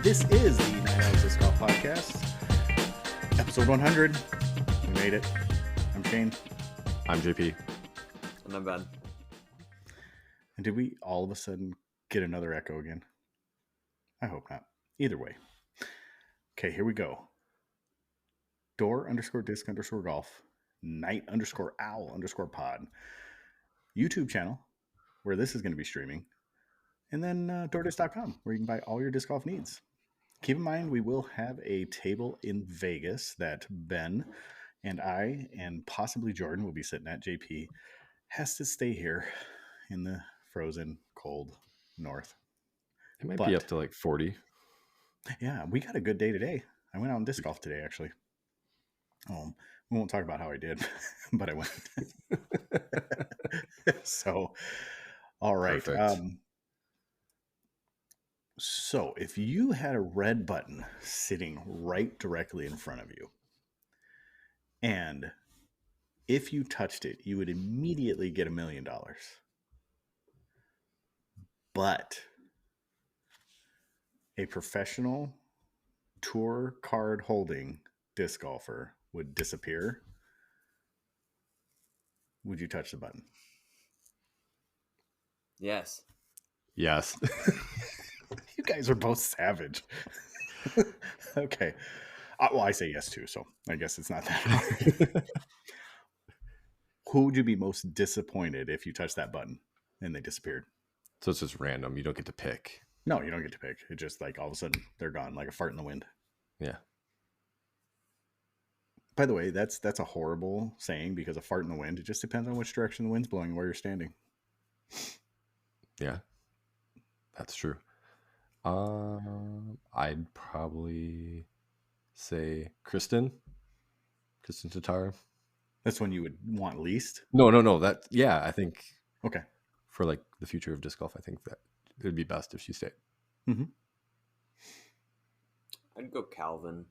This is the Night Owls Disc Golf Podcast, episode 100. We made it. I'm Shane. I'm JP. And I'm Ben. And did we all of a sudden get another echo again? I hope not. Either way. Okay, here we go. Door_disc_golf, night_owl_pod, YouTube channel, where this is going to be streaming, and then doordisc.com, where you can buy all your disc golf needs. Keep in mind, we will have a table in Vegas that Ben and I and possibly Jordan will be sitting at. JP has to stay here in the frozen, cold north. It might be up to like 40. Yeah, we got a good day today. I went out on disc golf today, actually. We won't talk about how I did, but I went. So, all right. So if you had a red button sitting right directly in front of you, and if you touched it, you would immediately get $1 million. But a professional tour card holding disc golfer would disappear. Would you touch the button? Yes. Yes. You guys are both savage. Okay. Well, I say yes too, so I guess it's not that hard. Who would you be most disappointed if you touched that button and they disappeared? So it's just random. You don't get to pick. No, you don't get to pick. It's just like all of a sudden they're gone, like a fart in the wind. Yeah. By the way, that's a horrible saying, because a fart in the wind, it just depends on which direction the wind's blowing and where you're standing. Yeah. That's true. I'd probably say Kristen Tatar. That's when you would want least? No. I think okay. For like the future of disc golf, I think that it would be best if she stayed. Mm-hmm. I'd go Calvin.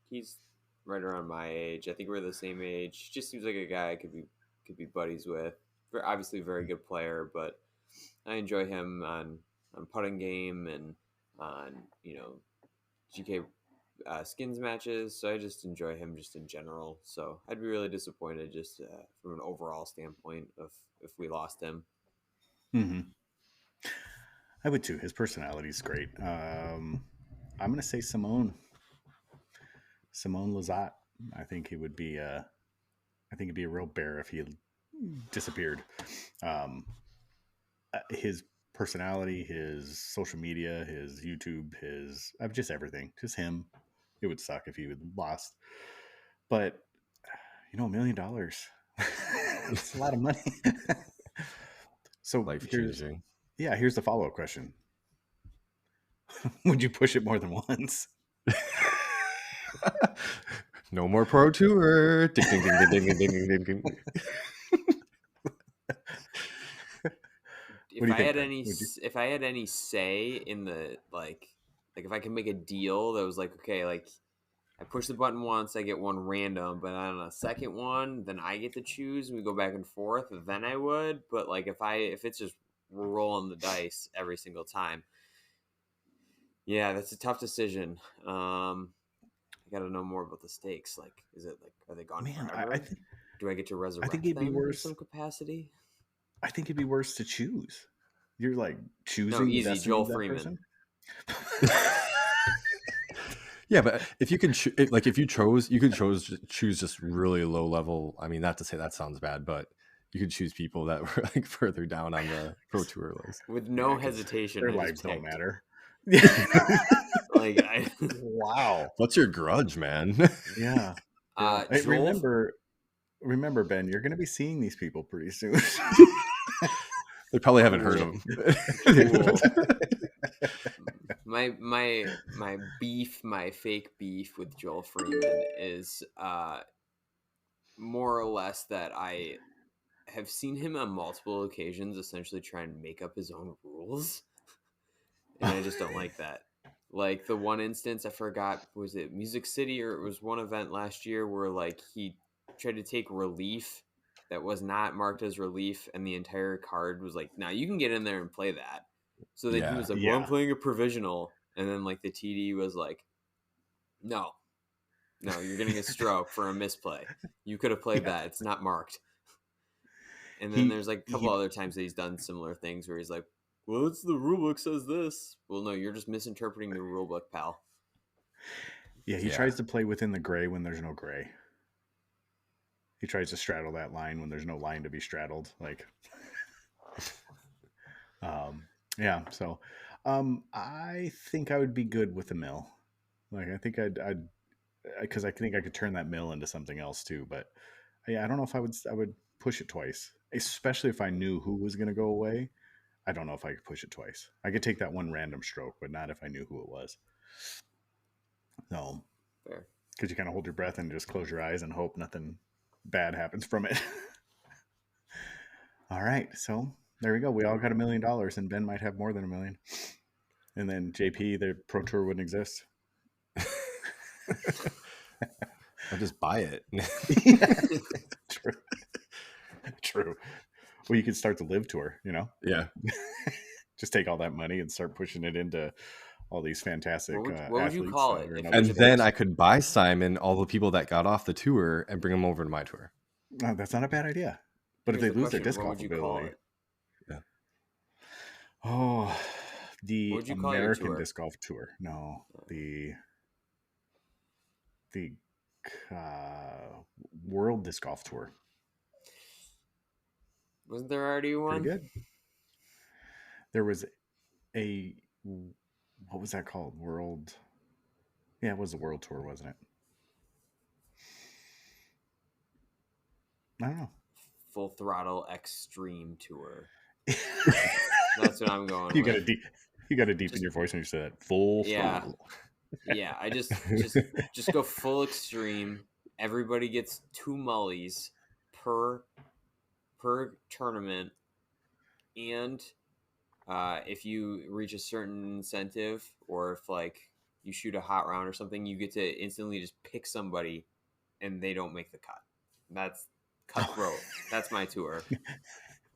He's right around my age. I think we're the same age. Just seems like a guy I could be buddies with. Obviously a very good player, but I enjoy him on putting game and on, GK skins matches. So I just enjoy him just in general. So I'd be really disappointed just from an overall standpoint if we lost him. Mm-hmm. I would too. His personality is great. I'm going to say Simone Lizotte. I think he would be it'd be a real bear if he had disappeared. His personality, his social media, his YouTube, his just everything, just him. It would suck if he would lost, but $1 million. It's a lot of money. So Life changing. Yeah, here's the follow-up question. Would you push it more than once? No more pro tour. Ding, ding, ding, ding, ding, ding, ding, ding. If I had any say in the like if I could make a deal that was like, okay, like I push the button once, I get one random, but on a second one, then I get to choose and we go back and forth, then I would. But like if it's just we're rolling the dice every single time, yeah, that's a tough decision. I gotta know more about the stakes. Like, is it like, are they gone forever? Do I get to resurrect I think it'd be worse in some capacity? I think it'd be worse to choose. You're like choosing. No, easy. Joel Freeman. Yeah, but if you can, if you could choose just really low level. I mean, not to say that sounds bad, but you could choose people that were like further down on the pro tour list with no hesitation. Their lives don't matter. Wow, what's your grudge, man? Yeah. Remember, Ben, you're going to be seeing these people pretty soon. They probably haven't heard of them. My fake beef with Joel Freeman is more or less that I have seen him on multiple occasions essentially try and make up his own rules. And I just don't like that. Like the one instance, I forgot, was it Music City or it was one event last year where like he tried to take relief that was not marked as relief, and the entire card was like, now you can get in there and play that. So then he was like, well, I'm playing a provisional. And then like the TD was like, no, you're getting a stroke for a misplay. You could have played that. It's not marked. And then there's like a couple other times that he's done similar things where he's like, well, it's the rulebook says this. Well, no, you're just misinterpreting the rulebook, pal. Yeah, he tries to play within the gray when there's no gray. He tries to straddle that line when there's no line to be straddled. Like, yeah. So, I think I would be good with the mill. Like, I think I'd because I think I could turn that mill into something else too. But yeah, I don't know if I would push it twice, especially if I knew who was going to go away. I don't know if I could push it twice. I could take that one random stroke, but not if I knew who it was. No, fair. Because you kind of hold your breath and just close your eyes and hope nothing bad happens from it. All right, so there we go. We all got $1 million, and Ben might have more than $1 million. And then JP, the Pro Tour wouldn't exist. I'll just buy it. True. Well, you could start the Live Tour, Yeah. Just take all that money and start pushing it into all these fantastic what would you athletes call it? And then I could buy Simon all the people that got off the tour and bring them over to my tour. That's not a bad idea. But if they lose their disc golf ability. Yeah. Oh, the American Disc Golf Tour. No, the World Disc Golf Tour. Wasn't there already one? Pretty good. There was what was that called? World. Yeah, it was the World Tour, wasn't it? I don't know. Full Throttle Extreme Tour. That's what I'm going You with. You got to deepen your voice when you say that. Full throttle. Yeah, I just go full extreme. Everybody gets 2 mullies per tournament, and if you reach a certain incentive, or if like you shoot a hot round or something, you get to instantly just pick somebody, and they don't make the cut. That's cutthroat. That's my tour.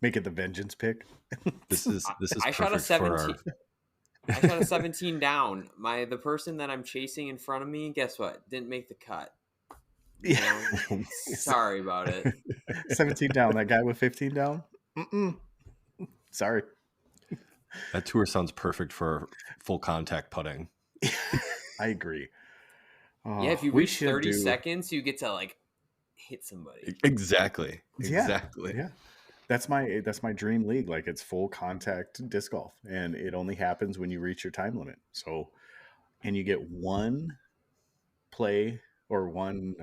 Make it the vengeance pick. This is I shot a 17. I shot a 17 down. The person that I'm chasing in front of me, guess what? Didn't make the cut. Sorry about it. 17 down. That guy with 15 down? Sorry. That tour sounds perfect for full contact putting. I agree. Yeah, if you reach 30 seconds, you get to like hit somebody. Exactly. Yeah. That's my dream league. Like, it's full contact disc golf, and it only happens when you reach your time limit. So, and you get one play or one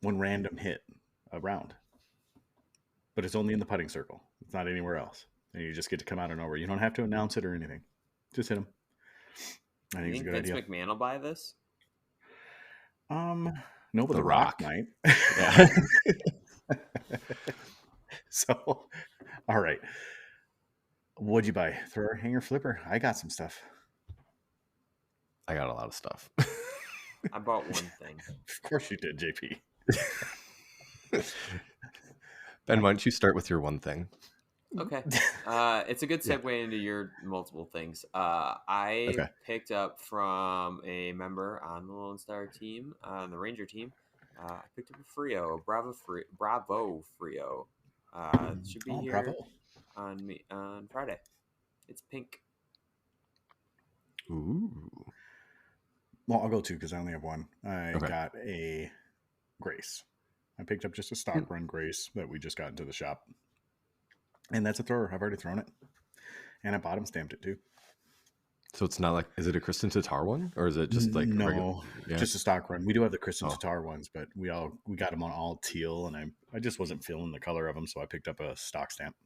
random hit a round, but it's only in the putting circle. It's not anywhere else, and you just get to come out of nowhere. You don't have to announce it or anything. Just hit them. I think it's a good idea. Vince McMahon will buy this? No, but The Rock might. Yeah. So, all right. What'd you buy? Thrower, hanger, flipper? I got some stuff. I got a lot of stuff. I bought one thing. Of course you did, JP. Ben, why don't you start with your one thing? Okay. It's a good segue into your multiple things. I picked up from a member on the Lone Star team, on the Ranger team. I picked up a Frio, Bravo Frio. It should be here on Friday. It's pink. Ooh. Well, I'll go two because I only have one. I got a Grace. I picked up just a stock run Grace that we just got into the shop. And that's a thrower. I've already thrown it. And I bottom stamped it too. So it's not like, is it a Kristen Tatar one? Or is it just like just a stock run? We do have the Kristen Tatar ones, but we got them on all teal, and I just wasn't feeling the color of them, so I picked up a stock stamp.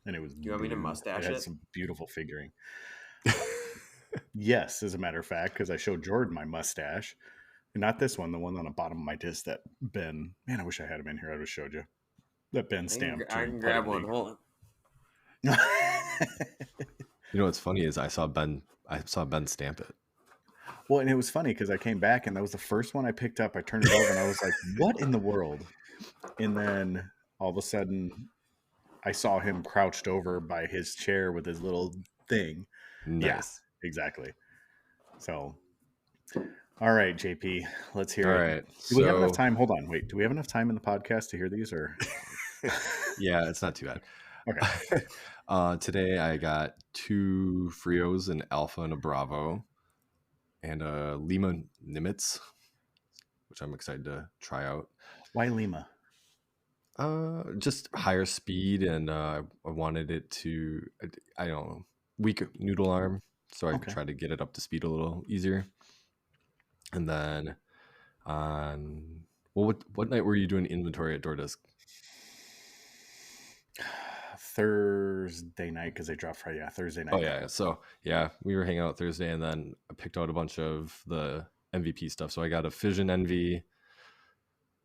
And it was Do you want me to mustache it? Had some beautiful figuring. Yes, as a matter of fact, because I showed Jordan my mustache. And not this one, the one on the bottom of my disc that Ben, man, I wish I had him in here. I would have showed you. That Ben stamped. I can grab one. Hold on. You know what's funny is I saw Ben stamp it. Well, and it was funny because I came back and that was the first one I picked up. I turned it over and I was like, what in the world? And then all of a sudden I saw him crouched over by his chair with his little thing. Nice. exactly. So, all right, JP, let's hear All it. right. Do we have enough So time? Hold on, wait. Do we have enough time in the podcast to hear these, or? yeah, it's not too bad. Okay. Today I got 2 Frios, an Alpha and a Bravo, and a Lima Nimitz, which I'm excited to try out. Why Lima? Just higher speed, and I wanted it to, I don't know, weak noodle arm, so I Okay. tried to get it up to speed a little easier. And then on, well, what night were you doing inventory at DoorDesk? Thursday night, because they dropped Friday. Yeah, Thursday night. Oh yeah, so yeah, we were hanging out Thursday, and then I picked out a bunch of the MVP stuff. So I got a Fission Envy,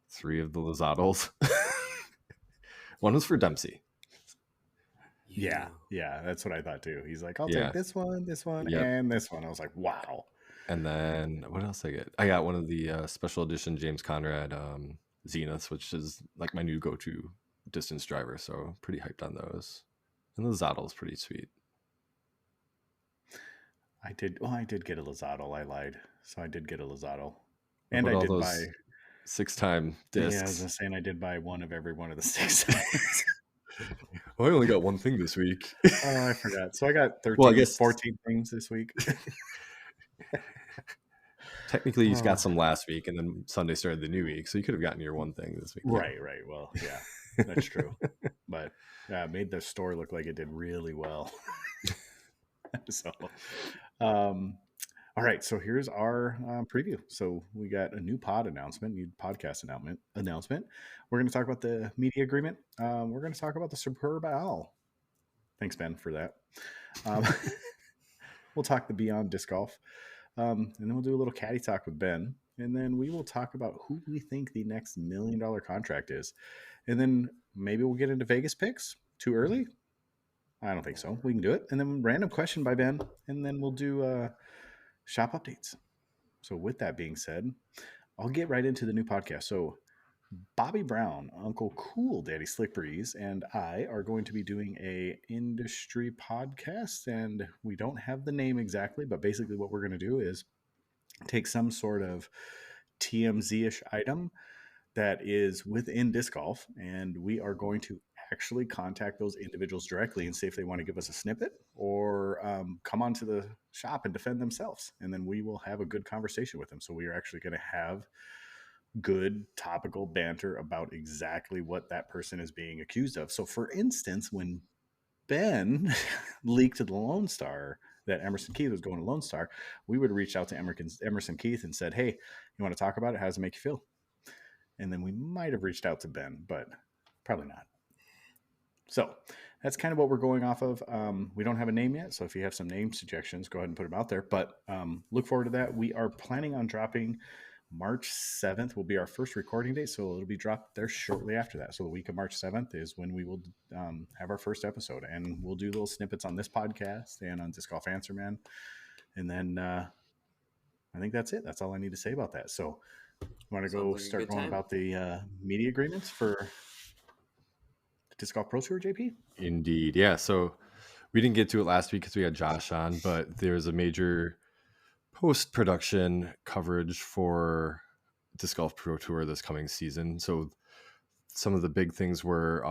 3 of the Lizados. One was for Dempsey. Yeah, that's what I thought too. He's like, I'll Yeah. take this one, Yep. and this one. I was like, wow. And then what else I get? I got one of the special edition James Conrad Zeniths, which is like my new go-to distance driver. So pretty hyped on those. And the Zottle is pretty sweet. I did get a Lizado. I lied. So I did get a Lizado. What And about I all did those buy 6-time Yeah, I was discs? gonna say, and I did buy one of every one of the 6. Well, I only got one thing this week. Oh, I forgot. So I got 13, Well, I guess 14 things this week. technically you Oh. got some last week, and then Sunday started the new week, so you could have gotten your one thing this week. Right. Well, yeah, that's true. But made the store look like it did really well. So, all right. So here's our preview. So we got a new podcast announcement. We're going to talk about the media agreement. We're going to talk about the Superb Owl. Thanks, Ben, for that. We'll talk the Beyond Disc Golf. And then we'll do a little Caddie talk with Ben. And then we will talk about who we think the next $1 million contract is. And then maybe we'll get into Vegas picks. Too early? I don't think so. We can do it. And then random question by Ben. And then we'll do shop updates. So with that being said, I'll get right into the new podcast. So Bobby Brown, Uncle Cool, Daddy Slick Breeze, and I are going to be doing a industry podcast, and we don't have the name exactly, but basically what we're going to do is take some sort of TMZ-ish item that is within disc golf, and we are going to actually contact those individuals directly and see if they want to give us a snippet or come onto the shop and defend themselves, and then we will have a good conversation with them. So we are actually going to have good topical banter about exactly what that person is being accused of. So for instance, when Ben leaked to the Lone Star that Emerson Keith was going to Lone Star, we would have reached out to Emerson Keith and said, hey, you want to talk about it? How does it make you feel? And then we might have reached out to Ben, but probably not. So that's kind of what we're going off of. We don't have a name yet, so if you have some name suggestions, go ahead and put them out there. But look forward to that. We are planning on dropping March 7th will be our first recording date, so it'll be dropped there shortly after that. So the week of March 7th is when we will have our first episode, and we'll do little snippets on this podcast and on Disc Golf Answer Man. And then I think that's it. That's all I need to say about that. So you want to go start going about the media agreements for the Disc Golf Pro Tour, JP? Indeed. Yeah. So we didn't get to it last week because we had Josh on, but there's a major post-production coverage for Disc Golf Pro Tour this coming season. So some of the big things were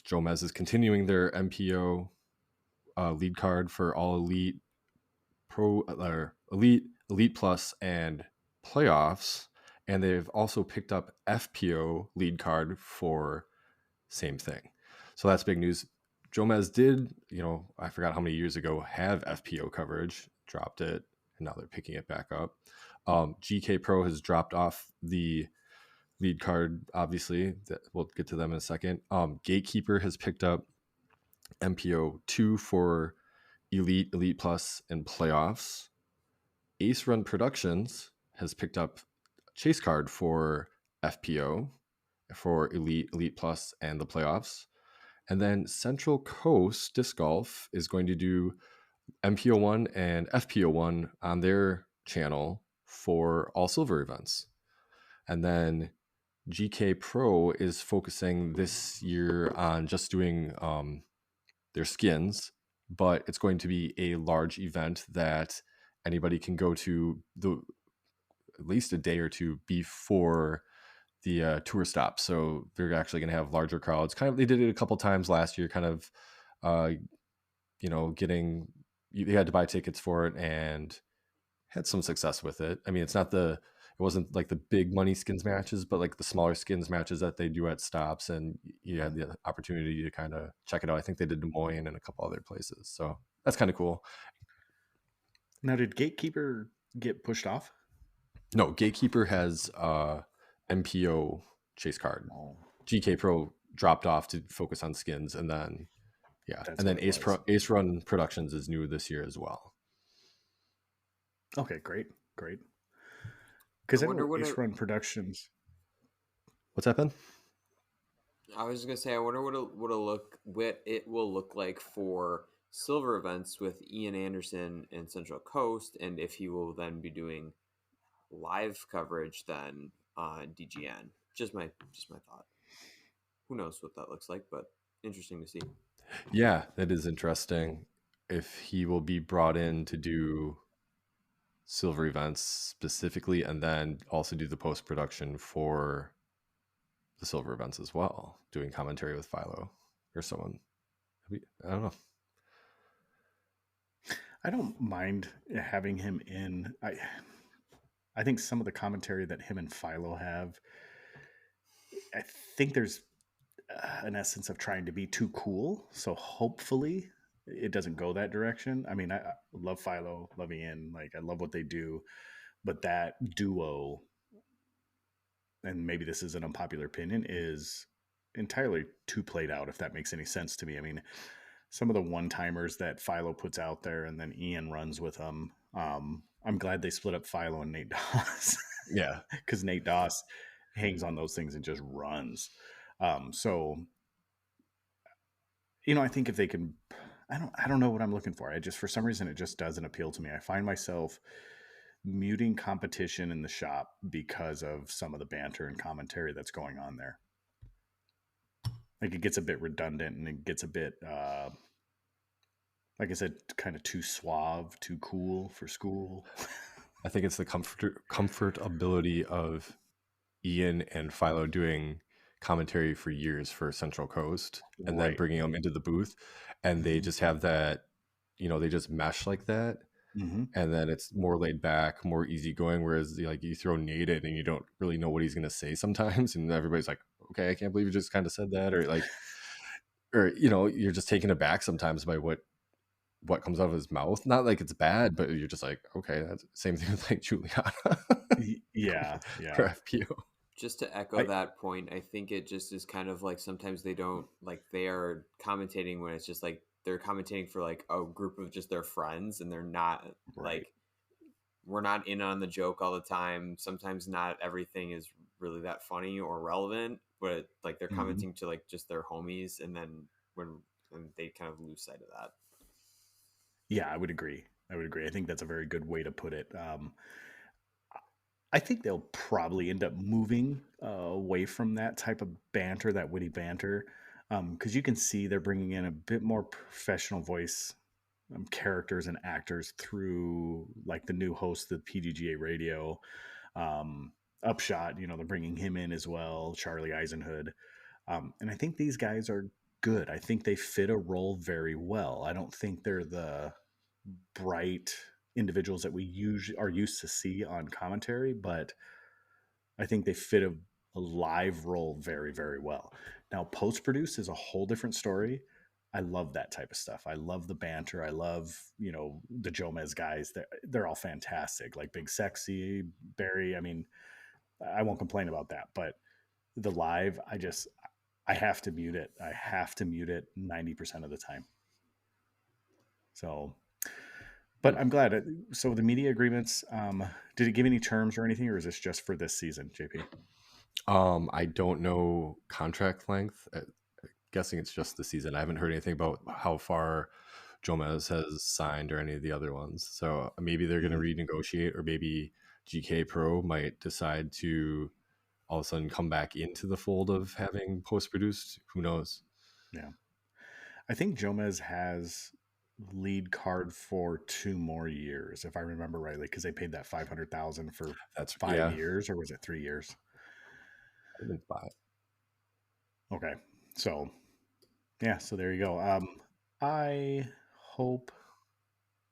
Jomez is continuing their MPO lead card for all elite, pro, elite plus, and playoffs, and they've also picked up FPO lead card for same thing. So that's big news. Jomez did, I forgot how many years ago, have FPO coverage, dropped it, and now they're picking it back up. GK Pro has dropped off the lead card, obviously. We'll get to them in a second. Gatekeeper has picked up MPO 2 for Elite, Elite Plus, and playoffs. Ace Run Productions has picked up Chase card for FPO, for Elite, Elite Plus, and the playoffs. And then Central Coast Disc Golf is going to do MPO1 and FPO1 on their channel for all silver events. And then GK Pro is focusing this year on just doing their skins but it's going to be a large event that anybody can go to at least a day or two before the tour stop. So they're actually going to have larger crowds. Kind of, they did it a couple times last year. Kind of, uh, getting you had to buy tickets for it and had some success with it. I mean, it wasn't like the big money skins matches, but like the smaller skins matches that they do at stops, and you had the opportunity to kind of check it out. I think they did Des Moines and a couple other places, so that's kind of cool. Now, did Gatekeeper get pushed off? No, Gatekeeper has MPO chase card. GK Pro dropped off to focus on skins, and then Ace Run Productions is new this year as well. Okay, great. Because I wonder what Ace Run Productions. What's happened? I was just gonna say, I wonder what it will look like for silver events with Ian Anderson and Central Coast, and if he will then be doing live coverage then on DGN. Just my thought. Who knows what that looks like, but interesting to see. Yeah, that is interesting. If he will be brought in to do silver events specifically, and then also do the post-production for the silver events as well, doing commentary with Philo or someone. I don't know. I don't mind having him in. I think some of the commentary that him and Philo have, I think there's an essence of trying to be too cool. So hopefully it doesn't go that direction. I mean, I love Philo, love Ian. Like, I love what they do. But that duo, and maybe this is an unpopular opinion, is entirely too played out, if that makes any sense to me. I mean, some of the one-timers that Philo puts out there and then Ian runs with them. I'm glad they split up Philo and Nate Doss. Yeah. Because Nate Doss hangs on those things and just runs. So, I think if they can, I don't know what I'm looking for. For some reason, it just doesn't appeal to me. I find myself muting competition in the shop because of some of the banter and commentary that's going on there. Like, it gets a bit redundant and it gets a bit, like I said, kind of too suave, too cool for school. I think it's the comfortability of Ian and Philo doing commentary for years for Central Coast, and then bringing them into the booth, and they just have that, they just mesh like that. And then it's more laid back, more easygoing. Whereas like you throw Nate in and you don't really know what he's going to say sometimes, and everybody's like, "Okay, I can't believe you just kind of said that," or like, or you're just taken aback sometimes by what comes out of his mouth. Not like it's bad, but you're just like, okay, that's the same thing with like Juliana. Yeah. For FPO. Just to echo that point, I think it just is kind of like sometimes they don't, like, they are commentating when it's just like they're commentating for like a group of just their friends, and they're not like, we're not in on the joke all the time. Sometimes not everything is really that funny or relevant, but like they're commenting to like just their homies, and then when they kind of lose sight of that. Yeah, I would agree. I think that's a very good way to put it. I think they'll probably end up moving away from that type of banter, that witty banter, because you can see they're bringing in a bit more professional voice characters and actors through like the new host of the PDGA radio, Upshot. They're bringing him in as well, Charlie Eisenhood, and I think these guys are good. I think they fit a role very well. I don't think they're the bright individuals that we usually are used to see on commentary, but I think they fit a live role very, very well. Now, post-produce is a whole different story. I love that type of stuff. I love the banter. I love, the Jomez guys. They're all fantastic. Like Big Sexy, Barry. I mean, I won't complain about that. But the live, I have to mute it. I have to mute it 90% of the time. So, but I'm glad. So the media agreements, did it give any terms or anything, or is this just for this season, JP? I don't know contract length. Guessing it's just the season. I haven't heard anything about how far Jomez has signed or any of the other ones. So maybe they're going to renegotiate, or maybe GK Pro might decide to all of a sudden come back into the fold of having post-produced. Who knows? Yeah. I think Jomez has lead card for 2 more years, if I remember rightly, because they paid that $500,000 for That's 5 years, or was it 3 years? I've been 5. Okay, so yeah, so there you go. I hope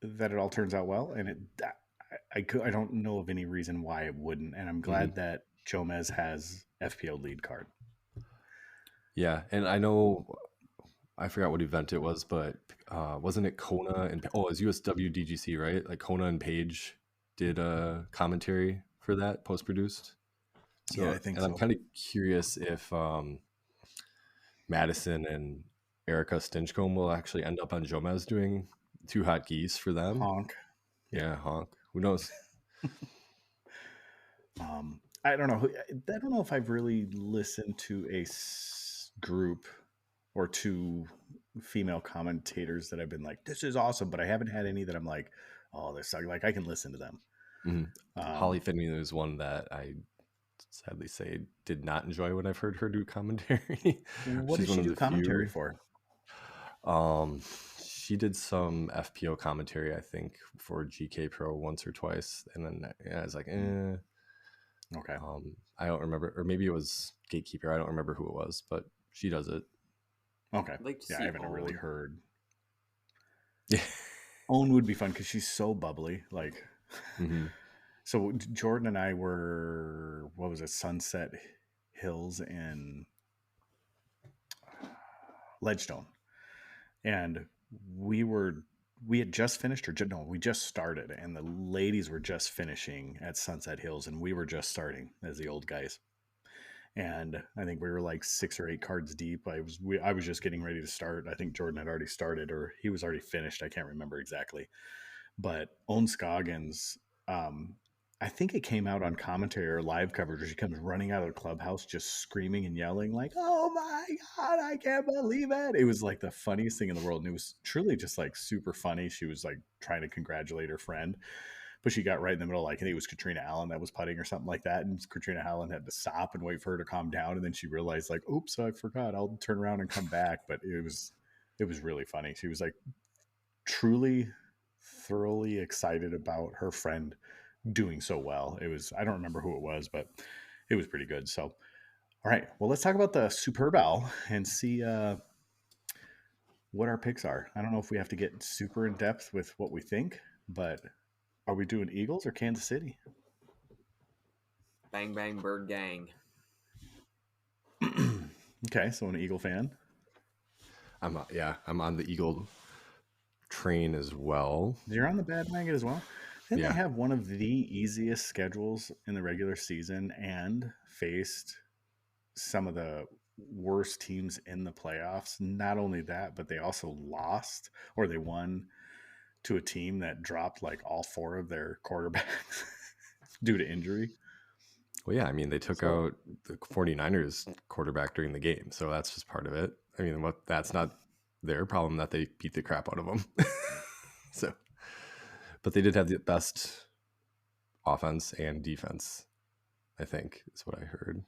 that it all turns out well, and I don't know of any reason why it wouldn't, and I'm glad that Jomez has FPO lead card. Yeah, and I know I forgot what event it was, but wasn't it Kona and it was USW DGC, right? Like Kona and Page did a commentary for that post produced. Yeah, So, I think and I'm so. kind of curious if Madison and Erica Stinchcombe will actually end up on Jomez doing Two Hot Geese for them. Honk. Yeah, honk. Who knows? I don't know. I don't know if I've really listened to a group or two female commentators that I've been like, this is awesome, but I haven't had any that I'm like, oh, this sucks. Like I can listen to them. Holly Finney is one that I sadly say did not enjoy when I've heard her do commentary. What She's did one she of do the commentary few. for? She did some FPO commentary, I think, for GK Pro once or twice, and then yeah, I was like, Okay. I don't remember, or maybe it was Gatekeeper. I don't remember who it was, but she does it. Okay. I'd like to Yeah, see I haven't really Owen. heard. Yeah. Owen would be fun because she's so bubbly. Like, Mm-hmm. so Jordan and I were, what was it, Sunset Hills in Ledgestone, and we had just finished, or no, we just started, and the ladies were just finishing at Sunset Hills, and we were just starting as the old guys. And I think we were like 6 or 8 cards deep. I was just getting ready to start. I think Jordan had already started, or he was already finished. I can't remember exactly. But Owen Scoggins, um, I think it came out on commentary or live coverage where she comes running out of the clubhouse just screaming and yelling like, oh my God, I can't believe it. It was like the funniest thing in the world. And it was truly just like super funny. She was like trying to congratulate her friend, but she got right in the middle. Like, I think it was Katrina Allen that was putting or something like that. And Katrina Allen had to stop and wait for her to calm down. And then she realized like, oops, I forgot. I'll turn around and come back. But it was really funny. She was like truly thoroughly excited about her friend doing so well. It was, I don't remember who it was, but it was pretty good. So, all right, well, let's talk about the Superb Owl and see what our picks are. I don't know if we have to get super in depth with what we think, but are we doing Eagles or Kansas City? Bang bang bird gang. Okay, so an Eagle fan. I'm on the Eagle train as well. You're on the bandwagon as well. Then Yeah. they have one of the easiest schedules in the regular season and faced some of the worst teams in the playoffs. Not only that, but they also lost, or they won to a team that dropped like all 4 of their quarterbacks due to injury. Well, yeah, I mean, they took out the 49ers quarterback during the game, so that's just part of it. I mean, that's not their problem that they beat the crap out of them. So, but they did have the best offense and defense, I think, is what I heard.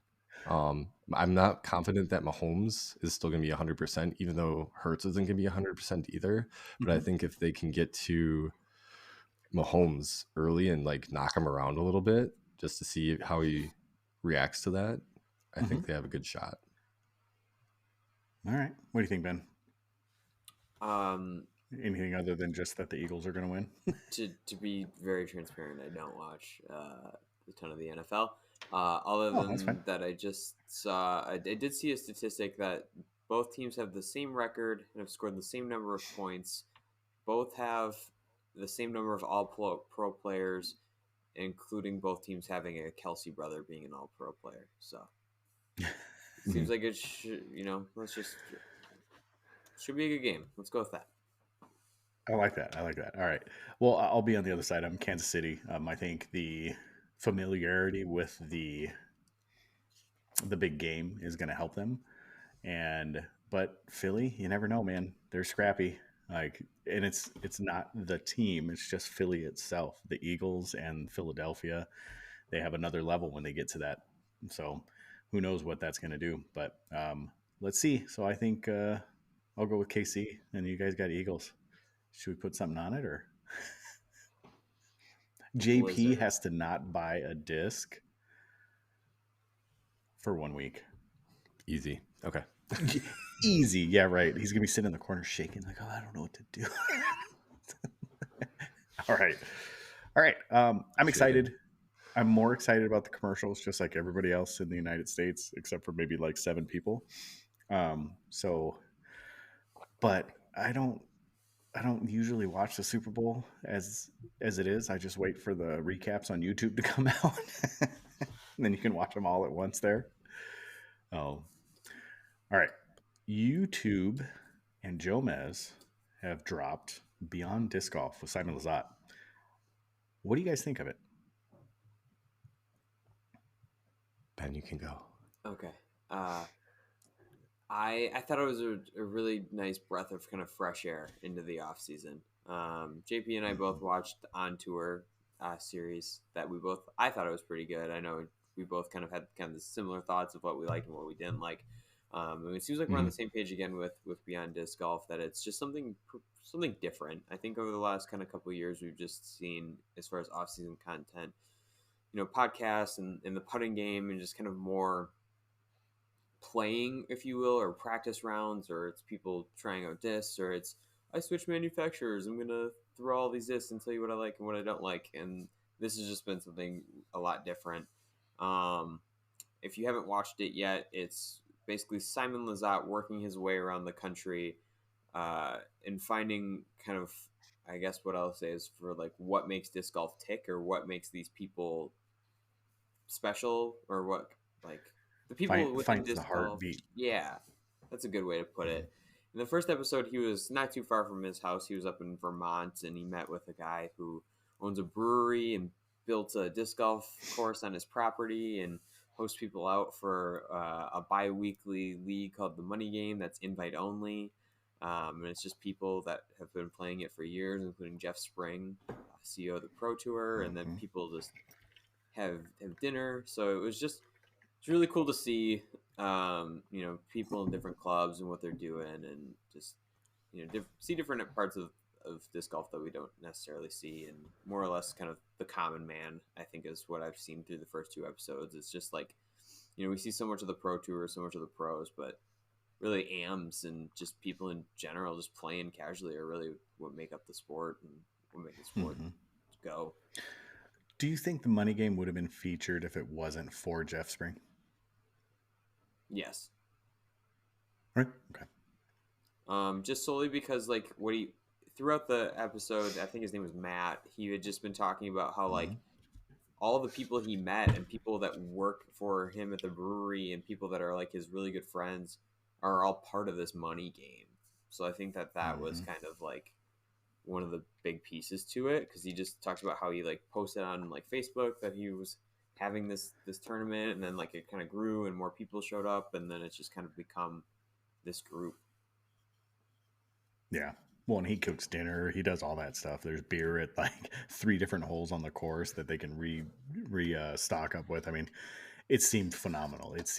I'm not confident that Mahomes is still going to be 100%, even though Hurts isn't going to be 100% either. But I think if they can get to Mahomes early and like knock him around a little bit just to see how he reacts to that, I think they have a good shot. All right. What do you think, Ben? Um, Anything other than just that the Eagles are going to win? to be very transparent, I don't watch a ton of the NFL. Other than that, I just saw I did see a statistic that both teams have the same record and have scored the same number of points. Both have the same number of all pro players, including both teams having a Kelsey brother being an all pro player. So seems like it should, should be a good game. Let's go with that. I like that. All right. Well, I'll be on the other side. I'm Kansas City. I think the familiarity with the big game is going to help them. But Philly, you never know, man. They're scrappy. Like, and it's not the team. It's just Philly itself. The Eagles and Philadelphia, they have another level when they get to that. So, who knows what that's going to do? But let's see. So I think I'll go with KC, and you guys got Eagles. Should we put something on it, or JP Blizzard. has to not buy a disc for 1 week? Easy. Okay. Easy. Yeah, right. He's gonna be sitting in the corner shaking, like, oh, I don't know what to do. All right. I'm excited. I'm more excited about the commercials, just like everybody else in the United States, except for maybe like 7 people. But I don't usually watch the Super Bowl as it is. I just wait for the recaps on YouTube to come out, and then you can watch them all at once there. Oh, all right. YouTube and Jomez have dropped Beyond Disc Golf with Simon Lizotte. What do you guys think of it? Ben, you can go. Okay. I thought it was a really nice breath of kind of fresh air into the off season. JP and I both watched the On Tour series that I thought it was pretty good. I know we both kind of had kind of the similar thoughts of what we liked and what we didn't like. And it seems like we're on the same page again with Beyond Disc Golf, that it's just something different. I think over the last kind of couple of years, we've just seen, as far as off season content, podcasts and the putting game, and just kind of more playing, if you will, or practice rounds, or it's people trying out discs, or it's I switch manufacturers, I'm gonna throw all these discs and tell you what I like and what I don't like. And this has just been something a lot different. If you haven't watched it yet, it's basically Simon Lizotte working his way around the country and finding kind of, I guess what I'll say is, for like what makes disc golf tick, or what makes these people special, or what, like, the people within finds disc the golf. heartbeat. Yeah, that's a good way to put it. In the first episode, he was not too far from his house. He was up in Vermont, and he met with a guy who owns a brewery and built a disc golf course on his property, and hosts people out for a bi-weekly league called the Money Game that's invite only. And it's just people that have been playing it for years, including Jeff Spring, CEO of the Pro Tour, and then people just have dinner. So it's really cool to see, people in different clubs and what they're doing, and just, see different parts of disc golf that we don't necessarily see, and more or less kind of the common man, I think, is what I've seen through the first 2 episodes. It's just like, we see so much of the Pro Tour, so much of the pros, but really AMs and just people in general just playing casually are really what make up the sport and what make the sport go. Do you think the Money Game would have been featured if it wasn't for Jeff Spring? Yes. Right. Okay. Just solely because, like, throughout the episode, I think his name was Matt, he had just been talking about how, like, all the people he met and people that work for him at the brewery and people that are like his really good friends are all part of this Money Game. So I think that was kind of like one of the big pieces to it, because he just talked about how he like posted on like Facebook that he was having this tournament, and then like it kind of grew and more people showed up, and then it's just kind of become this group. Yeah. Well, and he cooks dinner. He does all that stuff. There's beer at like 3 different holes on the course that they can stock up with. I mean, it seemed phenomenal. It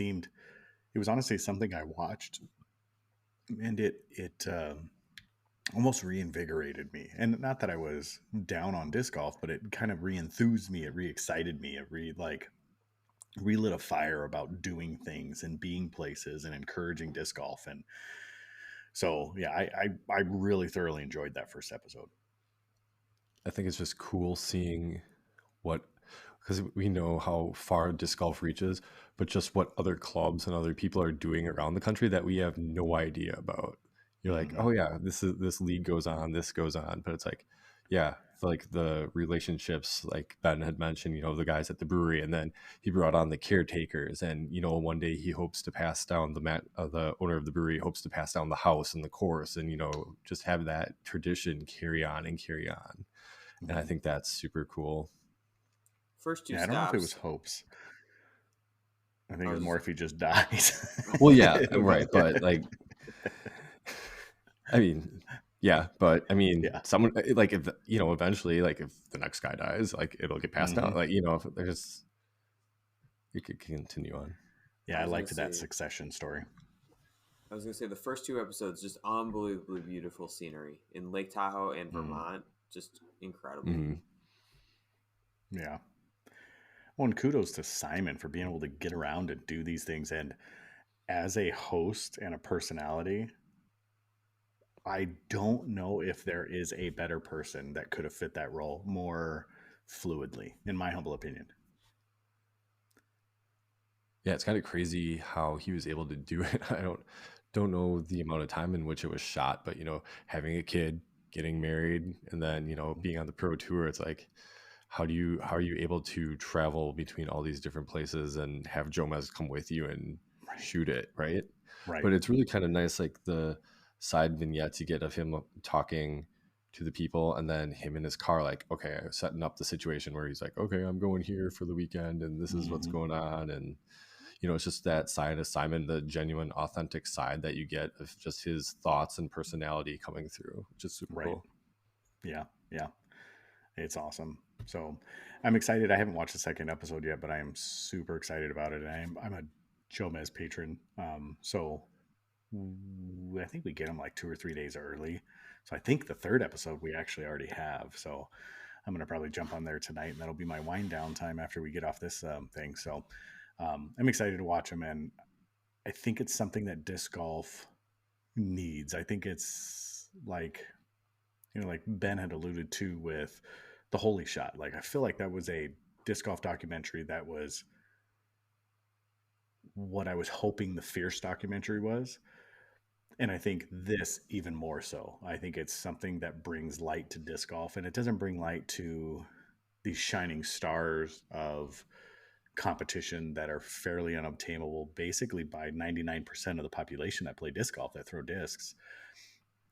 was honestly something I watched, and it almost reinvigorated me. And not that I was down on disc golf, but it kind of re-enthused me. It re-excited me. It relit a fire about doing things and being places and encouraging disc golf. And so, yeah, I really thoroughly enjoyed that first episode. I think it's just cool seeing because we know how far disc golf reaches, but just what other clubs and other people are doing around the country that we have no idea about. You're like, oh yeah, this league goes on, this goes on, but it's like, yeah, like the relationships, like Ben had mentioned, the guys at the brewery, and then he brought on the caretakers, and one day he hopes to pass down the owner of the brewery hopes to pass down the house and the course, and just have that tradition carry on. And I think that's super cool. First 2 stops. I don't know if it was hopes. I think it was more if he just dies. Well, yeah, right, but like, I mean, yeah, but I mean, someone like, if eventually, like if the next guy dies, like it'll get passed down. Like if there's, you could continue on. Yeah, I liked that succession story. I was gonna say the first two episodes, just unbelievably beautiful scenery in Lake Tahoe and Vermont, just incredible. Mm-hmm. Yeah. Well, and kudos to Simon for being able to get around and do these things. And as a host and a personality, I don't know if there is a better person that could have fit that role more fluidly, in my humble opinion. Yeah, it's kind of crazy how he was able to do it. I don't know the amount of time in which it was shot, but having a kid, getting married, and then being on the pro tour, it's like how are you able to travel between all these different places and have Jomez come with you and Right. shoot it, right? Right. But it's really kind of nice, like the side vignettes you get of him talking to the people, and then him in his car, like, okay, setting up the situation where he's like, okay, I'm going here for the weekend, and this is what's going on, and it's just that side of Simon, the genuine, authentic side that you get of just his thoughts and personality coming through, which is super Right. cool. Yeah. Yeah. It's awesome. So I'm excited. I haven't watched the second episode yet, but I am super excited about it. I'm a Jomez patron. So I think we get them like 2 or 3 days early. So I think the third episode we actually already have. So I'm going to probably jump on there tonight, and that'll be my wind down time after we get off this thing. So I'm excited to watch them. And I think it's something that disc golf needs. I think it's like, like Ben had alluded to with the Holy Shot. Like, I feel like that was a disc golf documentary that was what I was hoping the Fierce documentary was. And I think this even more so. I think it's something that brings light to disc golf, and it doesn't bring light to these shining stars of competition that are fairly unobtainable basically by 99% of the population that play disc golf, that throw discs.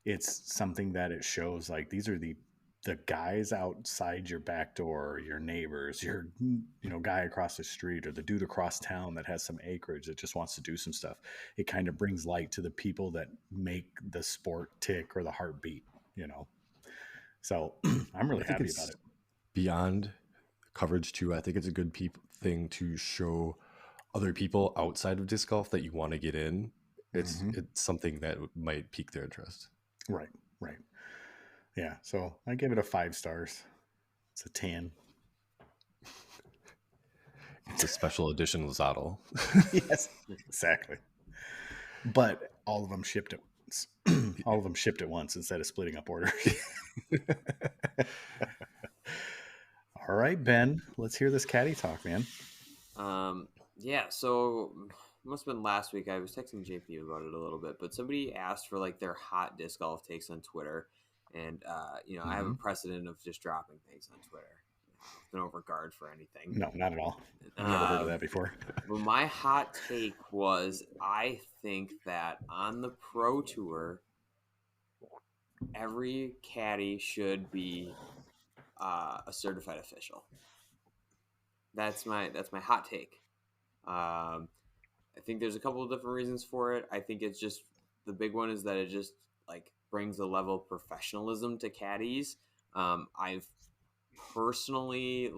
It's something that it shows like these are the guys outside your back door, your neighbors, your guy across the street, or the dude across town that has some acreage that just wants to do some stuff. It kind of brings light to the people that make the sport tick or the heartbeat. So I'm really I think happy about it's it. beyond coverage too. I think it's a good thing to show other people outside of disc golf that you want to get in. It's something that might pique their interest. Right. Yeah, so I give it a 5 stars. It's a 10. It's a special edition Lozado. Yes, exactly. But all of them shipped at once. All of them shipped at once instead of splitting up orders. All right, Ben, let's hear this Caddie talk, man. Yeah, so must have been last week. I was texting JP about it a little bit, but somebody asked for like their hot disc golf takes on Twitter, and I have a precedent of just dropping things on Twitter, with no regard for anything. No, not at all. I've never heard of that before. But my hot take was, I think that on the Pro Tour, every caddy should be a certified official. That's my hot take. I think there's a couple of different reasons for it. I think it's just, the big one is that it just like brings a level of professionalism to caddies. I've personally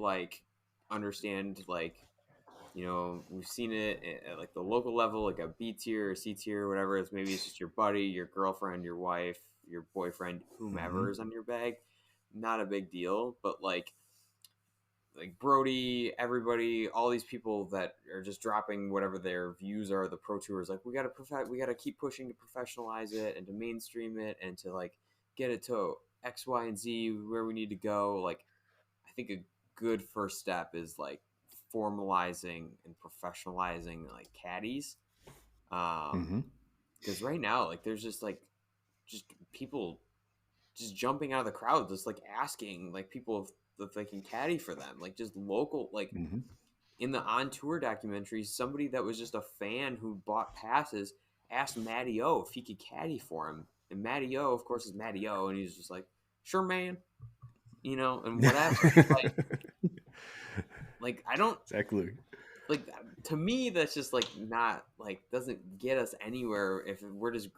understand we've seen it at like the local level, like a B tier or C tier or whatever. Maybe it's just your buddy, your girlfriend, your wife, your boyfriend, whomever is on your bag. Not a big deal, but like Brody, everybody, all these people that are just dropping whatever their views are of the Pro Tour is like, we gotta keep pushing to professionalize it and to mainstream it and to like get it to X, Y, and Z where we need to go. Like, I think a good first step is like formalizing and professionalizing like caddies, because right now like there's just people just jumping out of the crowd, just like asking like people if they can caddy for them, like just local, like in the on tour documentaries, somebody that was just a fan who bought passes asked Matty O if he could caddy for him, and Matty O, of course, is Matty O, and he's just like, sure, man, and whatever. like I don't Exactly. like, to me that's just like not like, doesn't get us anywhere if we're just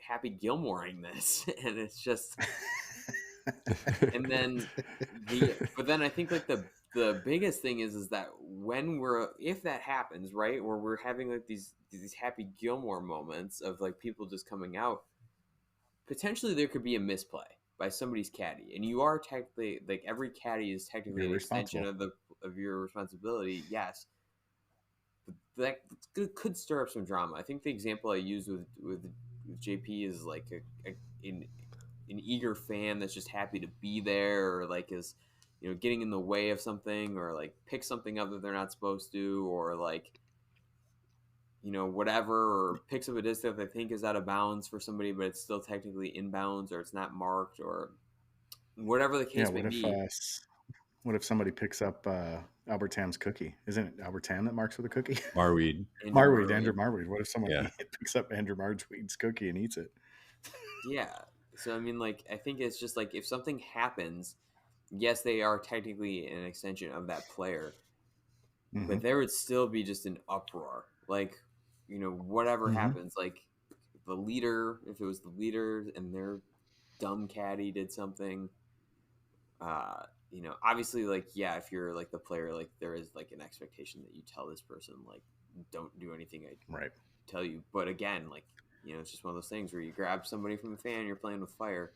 Happy Gilmoreing this. And it's just and then but then I think like the biggest thing is that if that happens, right, where we're having like these Happy Gilmore moments of like people just coming out, potentially there could be a misplay by somebody's caddy, and you are technically like every caddy is technically You're an extension responsible. of your responsibility. Yes, but that could stir up some drama. I think the example I used with JP is like an eager fan that's just happy to be there, or like is getting in the way of something, or like pick something up that they're not supposed to, or like whatever, or picks up a disc that they think is out of bounds for somebody, but it's still technically in bounds, or it's not marked, or whatever the Yeah. case may be. What if somebody picks up Albert Tam's cookie? Isn't it Albert Tam that marks with a cookie? Marweed. Andrew Marweed. What if someone Yeah. picks up Andrew Marweed's cookie and eats it? Yeah. So I mean, like, I think it's just like if something happens, yes, they are technically an extension of that player, but there would still be just an uproar. Like, whatever happens, like the leader, if it was the leader and their dumb caddy did something, obviously, like, yeah, if you're like the player, like there is like an expectation that you tell this person, like, don't do anything I Right. tell you. But again, like, it's just one of those things where you grab somebody from the fan, you're playing with fire.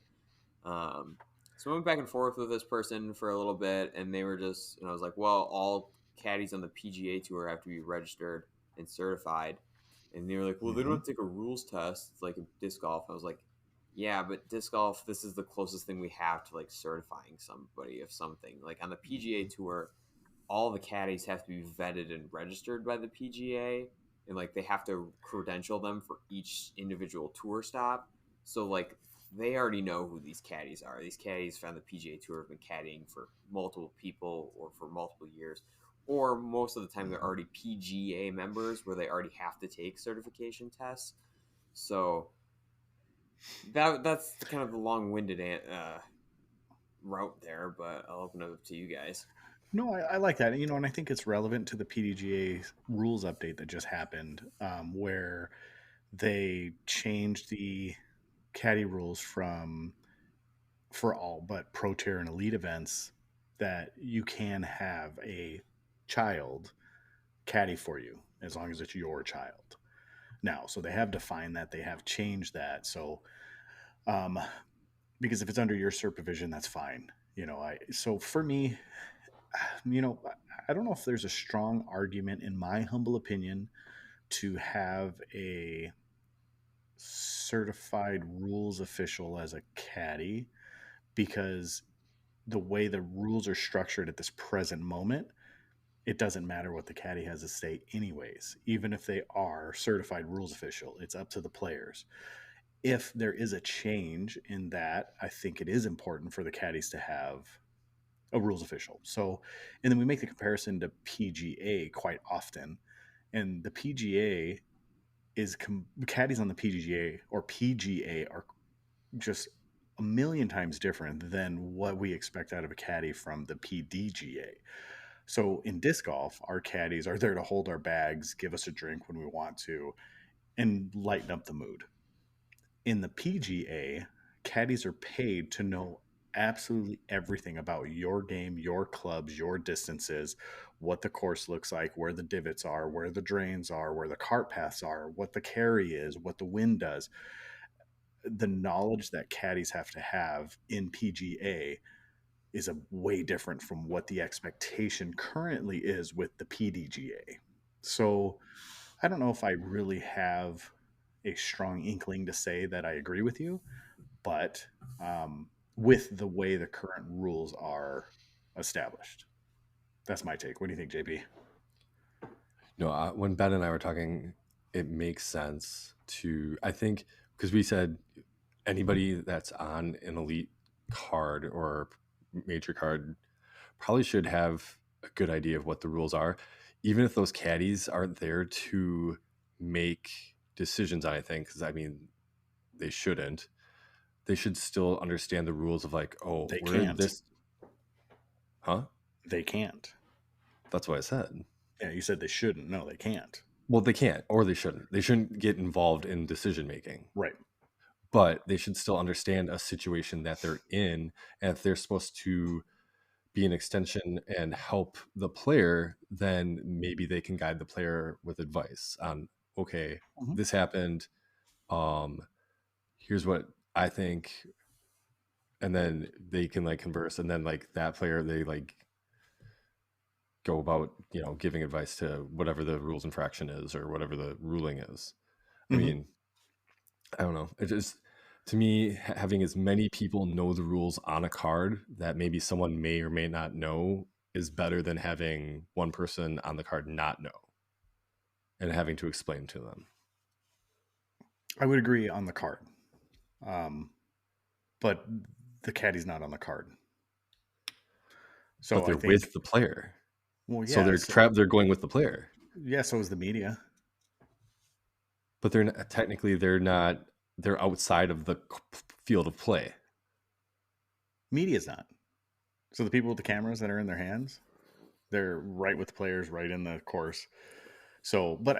So I went back and forth with this person for a little bit, and they were just, I was like, well, all caddies on the PGA Tour have to be registered and certified. And they were like, well, they don't have to take a rules test. It's like a disc golf. I was like, yeah, but disc golf, this is the closest thing we have to like certifying somebody of something. Like on the PGA Tour, all the caddies have to be vetted and registered by the PGA, and like they have to credential them for each individual tour stop. So like they already know who these caddies are. These caddies from the PGA Tour have been caddying for multiple people or for multiple years, or most of the time they're already PGA members where they already have to take certification tests. So that's kind of the long-winded route there, but I'll open it up to you guys. No, I like that. And I think it's relevant to the PDGA rules update that just happened, where they changed the caddy rules for all but pro tier and elite events, that you can have a child caddy for you as long as it's your child. Now, so they have defined that, they have changed that. So, because if it's under your supervision, that's fine. So for me, I don't know if there's a strong argument, in my humble opinion, to have a certified rules official as a caddy, because the way the rules are structured at this present moment, it doesn't matter what the caddy has to say anyways. Even if they are certified rules official, it's up to the players. If there is a change in that, I think it is important for the caddies to have a rules official. So, and then we make the comparison to PGA quite often, and the PGA is caddies on the PGA or PGA are just a million times different than what we expect out of a caddy from the PDGA. So in disc golf, our caddies are there to hold our bags, give us a drink when we want to, and lighten up the mood. In the PGA, caddies are paid to know absolutely everything about your game, your clubs, your distances, what the course looks like, where the divots are, where the drains are, where the cart paths are, what the carry is, what the wind does. The knowledge that caddies have to have in PGA is a way different from what the expectation currently is with the PDGA. So I don't know if I really have a strong inkling to say that I agree with you, but with the way the current rules are established, that's my take. What do you think, JP? No, when Ben and I were talking, it makes sense to, I think, because we said anybody that's on an elite card or major card probably should have a good idea of what the rules are, even if those caddies aren't there to make decisions on anything. Because I mean, they shouldn't. They should still understand the rules of like, oh, They we're can't. this, huh? They can't. That's what I said. Yeah, you said they shouldn't. No, they can't. Well, they can't, or they shouldn't. They shouldn't get involved in decision making. Right. But they should still understand a situation that they're in, and if they're supposed to be an extension and help the player, then maybe they can guide the player with advice on, okay, Mhm. this happened. Here's what I think. And then they can like converse, and then like that player, they like go about, giving advice to whatever the rules infraction is or whatever the ruling is. I Mhm. mean, I don't know. It just, to me, having as many people know the rules on a card that maybe someone may or may not know is better than having one person on the card not know and having to explain to them. I would agree on the card. But the Caddie's not on the card. So But I they're think, with the player. well, So yeah. they're trapped. They're going with the player. Yeah, so is the media. But they're not, technically they're not. They're outside of the field of play. Media's not. So the people with the cameras that are in their hands, they're right with the players, right in the course. So, but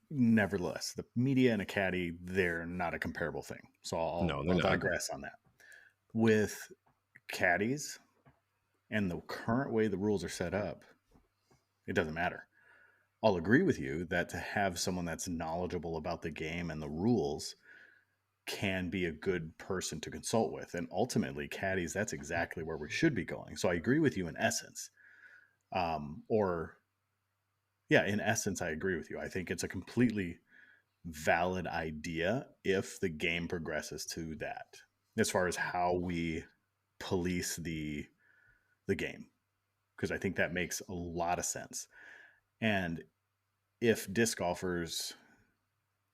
nevertheless, the media and a caddy, they're not a comparable thing. So No, they're I'll not. digress on that. With caddies and the current way the rules are set up, it doesn't matter. I'll agree with you that to have someone that's knowledgeable about the game and the rules can be a good person to consult with. And ultimately, caddies, that's exactly where we should be going. So I agree with you in essence. Or, yeah, in essence, I agree with you. I think it's a completely valid idea if the game progresses to that, as far as how we police the game, because I think that makes a lot of sense. And if disc golfers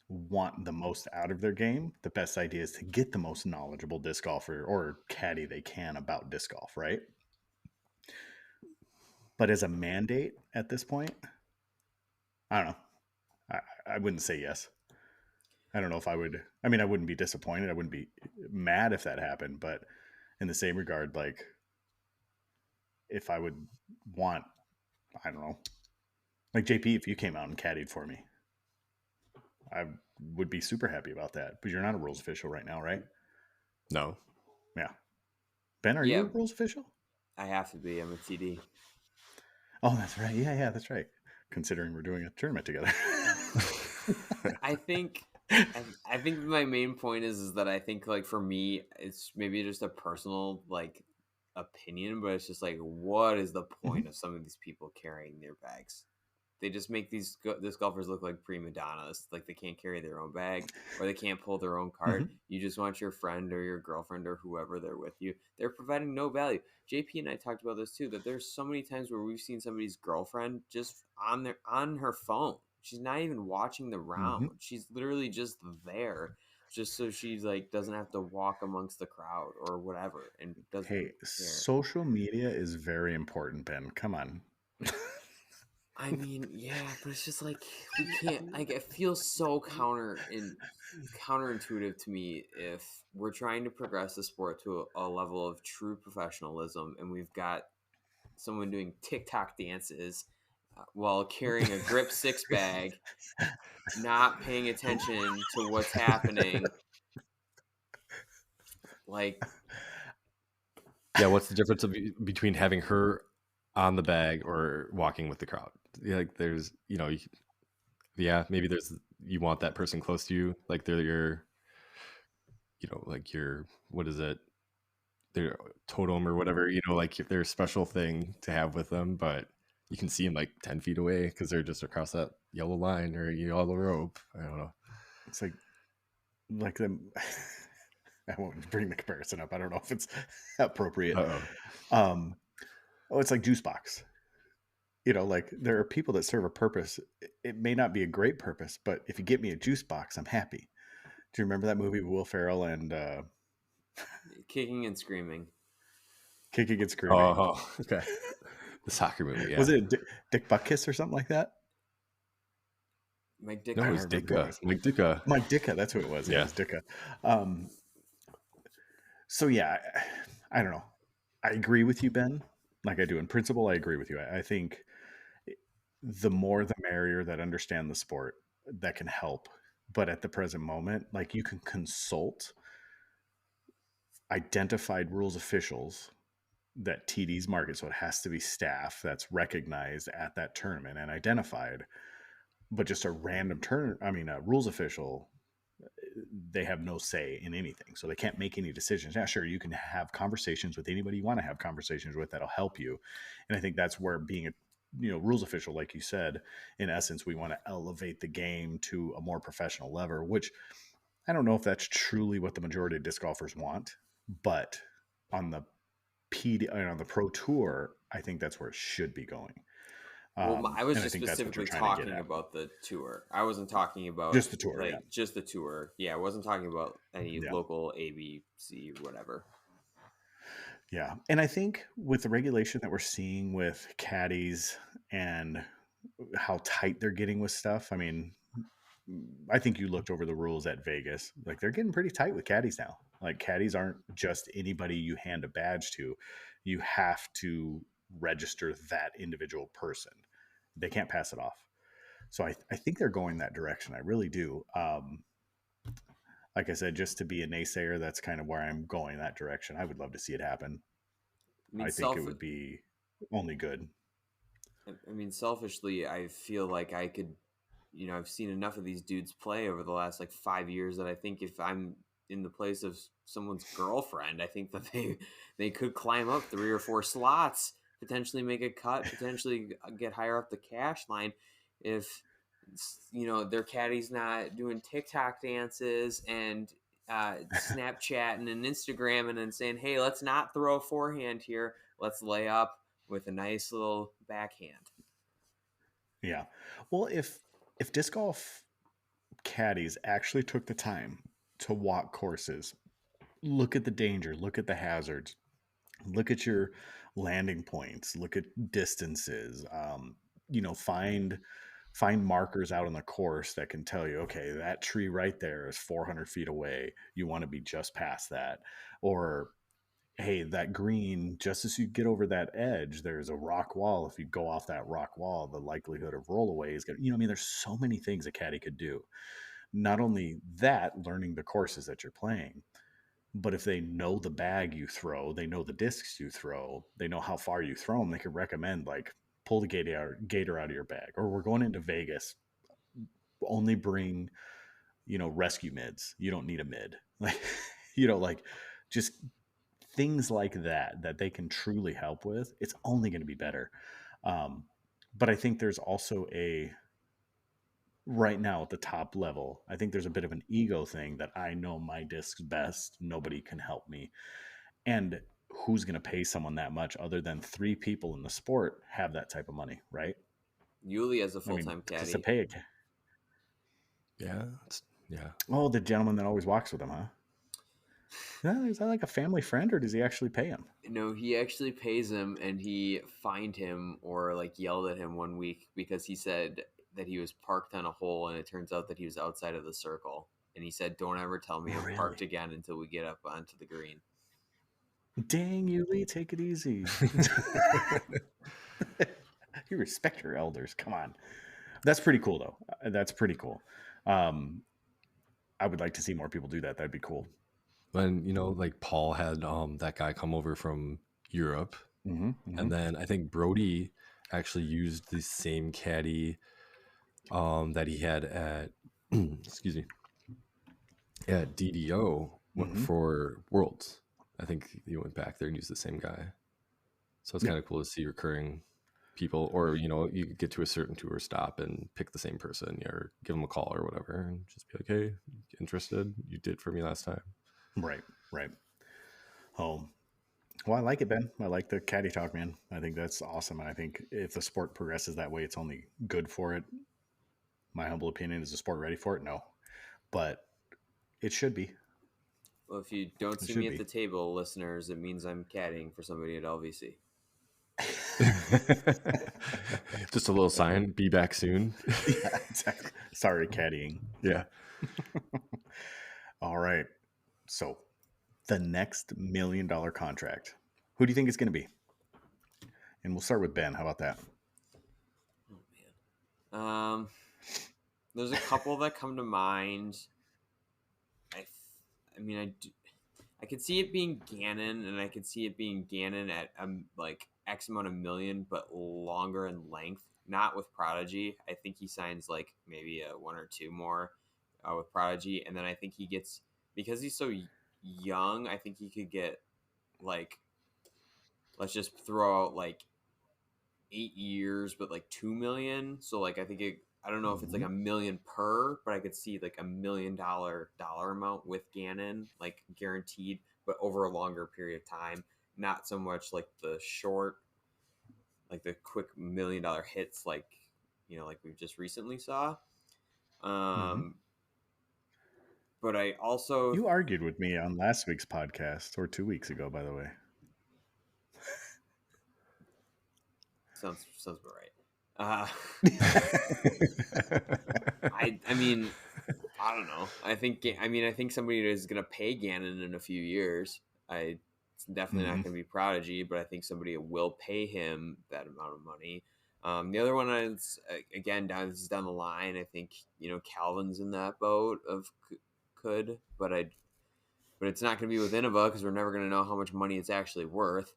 want the most out of their game, the best idea is to get the most knowledgeable disc golfer or caddy they can about disc golf, right? But as a mandate at this point, I don't know. I wouldn't say yes. I don't know if I would. I mean, I wouldn't be disappointed. I wouldn't be mad if that happened. But in the same regard, like if I would want, I don't know, like JP, if you came out and caddied for me, I would be super happy about that. But you're not a rules official right now, right? No. Yeah. Ben, are you Yeah, a rules official? I have to be. I'm a TD. Oh, that's right. Yeah, that's right. Considering we're doing a tournament together. I think I think my main point is that I think like for me it's maybe just a personal like opinion, but it's just like what is the point Mhm. of some of these people carrying their bags? They just make these golfers look like prima donnas, like they can't carry their own bag or they can't pull their own cart. Mhm. You just want your friend or your girlfriend or whoever they're with you. They're providing no value. JP and I talked about this too. That there's so many times where we've seen somebody's girlfriend just on her phone. She's not even watching the round. Mhm. She's literally just there, just so she's like doesn't have to walk amongst the crowd or whatever, and doesn't Hey, care. social media is very important, Ben. Come on. I mean, yeah, but it's just like we can't. Like, it feels so counterintuitive to me if we're trying to progress the sport to a level of true professionalism, and we've got someone doing TikTok dances while carrying a grip six bag, not paying attention to what's happening. Like, Yeah, what's the difference between having her on the bag or walking with the crowd? Yeah, like there's, yeah, maybe there's, you want that person close to you, like they're your, like your, what is it, their totem or whatever, like if they're a special thing to have with them, but you can see them like 10 feet away because they're just across that yellow line or yellow rope. I don't know. It's like them. I won't bring the comparison up. I don't know if it's appropriate. Uh-oh. Oh, it's like juice box. Like there are people that serve a purpose. It may not be a great purpose, but if you get me a juice box, I'm happy. Do you remember that movie with Will Ferrell and kicking and screaming. Kicking and Screaming? Oh, okay. The soccer movie, yeah. Was it Dick Buttkiss or something like that? Mike Dick. No, I it don't was remember who it Ditka. was. Mike Ditka. Mike Dicka, that's who it was. Yeah, it was Dicka. So yeah, I don't know. I agree with you, Ben. Like I do in principle, I agree with you. I think the more the merrier that understand the sport that can help. But at the present moment, like you can consult identified rules officials that TD's market. So it has to be staff that's recognized at that tournament and identified. But just a random a rules official, they have no say in anything. So they can't make any decisions. Yeah, sure, you can have conversations with anybody you want to have conversations with that'll help you. And I think that's where being a rules official, like you said, in essence, we want to elevate the game to a more professional level, which I don't know if that's truly what the majority of disc golfers want, but on the on the pro tour, I think that's where it should be going. Well, I was And I just think that's what you're specifically trying to get talking at. about the tour. I wasn't talking about Just the tour, like yeah. just the tour. Yeah, I wasn't talking about any Yeah. local ABC or whatever. Yeah. And I think with the regulation that we're seeing with caddies and how tight they're getting with stuff, I mean, I think you looked over the rules at Vegas. Like they're getting pretty tight with caddies now. Like caddies aren't just anybody you hand a badge to. You have to register that individual person. They can't pass it off. So I think they're going that direction. I really do. Like I said, just to be a naysayer, that's kind of where I'm going, that direction. I would love to see it happen. I think it would be only good. I mean, selfishly, I feel like I could, I've seen enough of these dudes play over the last like 5 years that I think if I'm in the place of someone's girlfriend, I think that they could climb up 3 or 4 slots, potentially make a cut, potentially get higher up the cash line if their caddy's not doing TikTok dances and Snapchatting and Instagramming and saying, hey, let's not throw a forehand here, let's lay up with a nice little backhand. Yeah. Well, if disc golf caddies actually took the time to walk courses, look at the danger, look at the hazards, look at your landing points, look at distances, find markers out on the course that can tell you, okay, that tree right there is 400 feet away. You want to be just past that. Or, hey, that green, just as you get over that edge, there's a rock wall. If you go off that rock wall, the likelihood of rollaway is going to, there's so many things a caddy could do. Not only that, learning the courses that you're playing, but if they know the bag you throw, they know the discs you throw, they know how far you throw them, they could recommend like pull the gator out of your bag, or we're going into Vegas, only bring rescue mids. You don't need a mid, like like just things like that they can truly help with. It's only going to be better. But I think there's also right now at the top level, I think there's a bit of an ego thing that I know my discs best. Nobody can help me. And who's going to pay someone that much other than 3 people in the sport have that type of money, right? Yuli as a full-time caddy. To pay Yeah. Oh, the gentleman that always walks with him, huh? Yeah, is that like a family friend, or does he actually pay him? No, he actually pays him, and he fined him or like yelled at him one week because he said that he was parked on a hole, and it turns out that he was outside of the circle. And he said, "Don't ever tell me I'm parked again until we get up onto the green." Dang, Yuli, take it easy. You respect your elders. Come on. That's pretty cool, though. That's pretty cool. I would like to see more people do that. That'd be cool. When like Paul had that guy come over from Europe, and then I think Brody actually used the same caddy that he had at excuse me, at DDO for Worlds. I think he went back there and used the same guy. So it's kind of cool to see recurring people, or you get to a certain tour stop and pick the same person, or give them a call or whatever, and just be like, hey, interested? You did for me last time. Right. Oh, well, I like it, Ben. I like the caddy talk, man. I think that's awesome. And I think if the sport progresses that way, it's only good for it. My humble opinion, is the sport ready for it? No, but it should be. Well, if you don't see me at the table, listeners, it means I'm caddying for somebody at LVC. Just a little sign, be back soon. Yeah, exactly. Sorry, caddying. Yeah. All right. So the next $1 million contract, who do you think it's going to be? And we'll start with Ben. How about that? Oh, man. There's a couple that come to mind. I I could see it being Gannon, and I could see it being Gannon at like X amount of million, but longer in length. Not with Prodigy. I think he signs like maybe a 1 or 2 more with Prodigy, and then I think he gets, because he's so young. I think he could get like, let's just throw out like 8 years, but like 2 million. So like I think I don't know if it's like a million per, but I could see like $1 million dollar amount with Gannon, like guaranteed, but over a longer period of time. Not so much like the short, like the quick $1 million hits, like like we've just recently saw. But I also You argued with me on last week's podcast, or 2 weeks ago, by the way. sounds about right. I mean, I don't know. I think somebody is going to pay Gannon in a few years. It's definitely not going to be Prodigy, but I think somebody will pay him that amount of money. The other one is, again, this is down the line. I think Calvin's in that boat of could, but it's not going to be with Innova because we're never going to know how much money it's actually worth.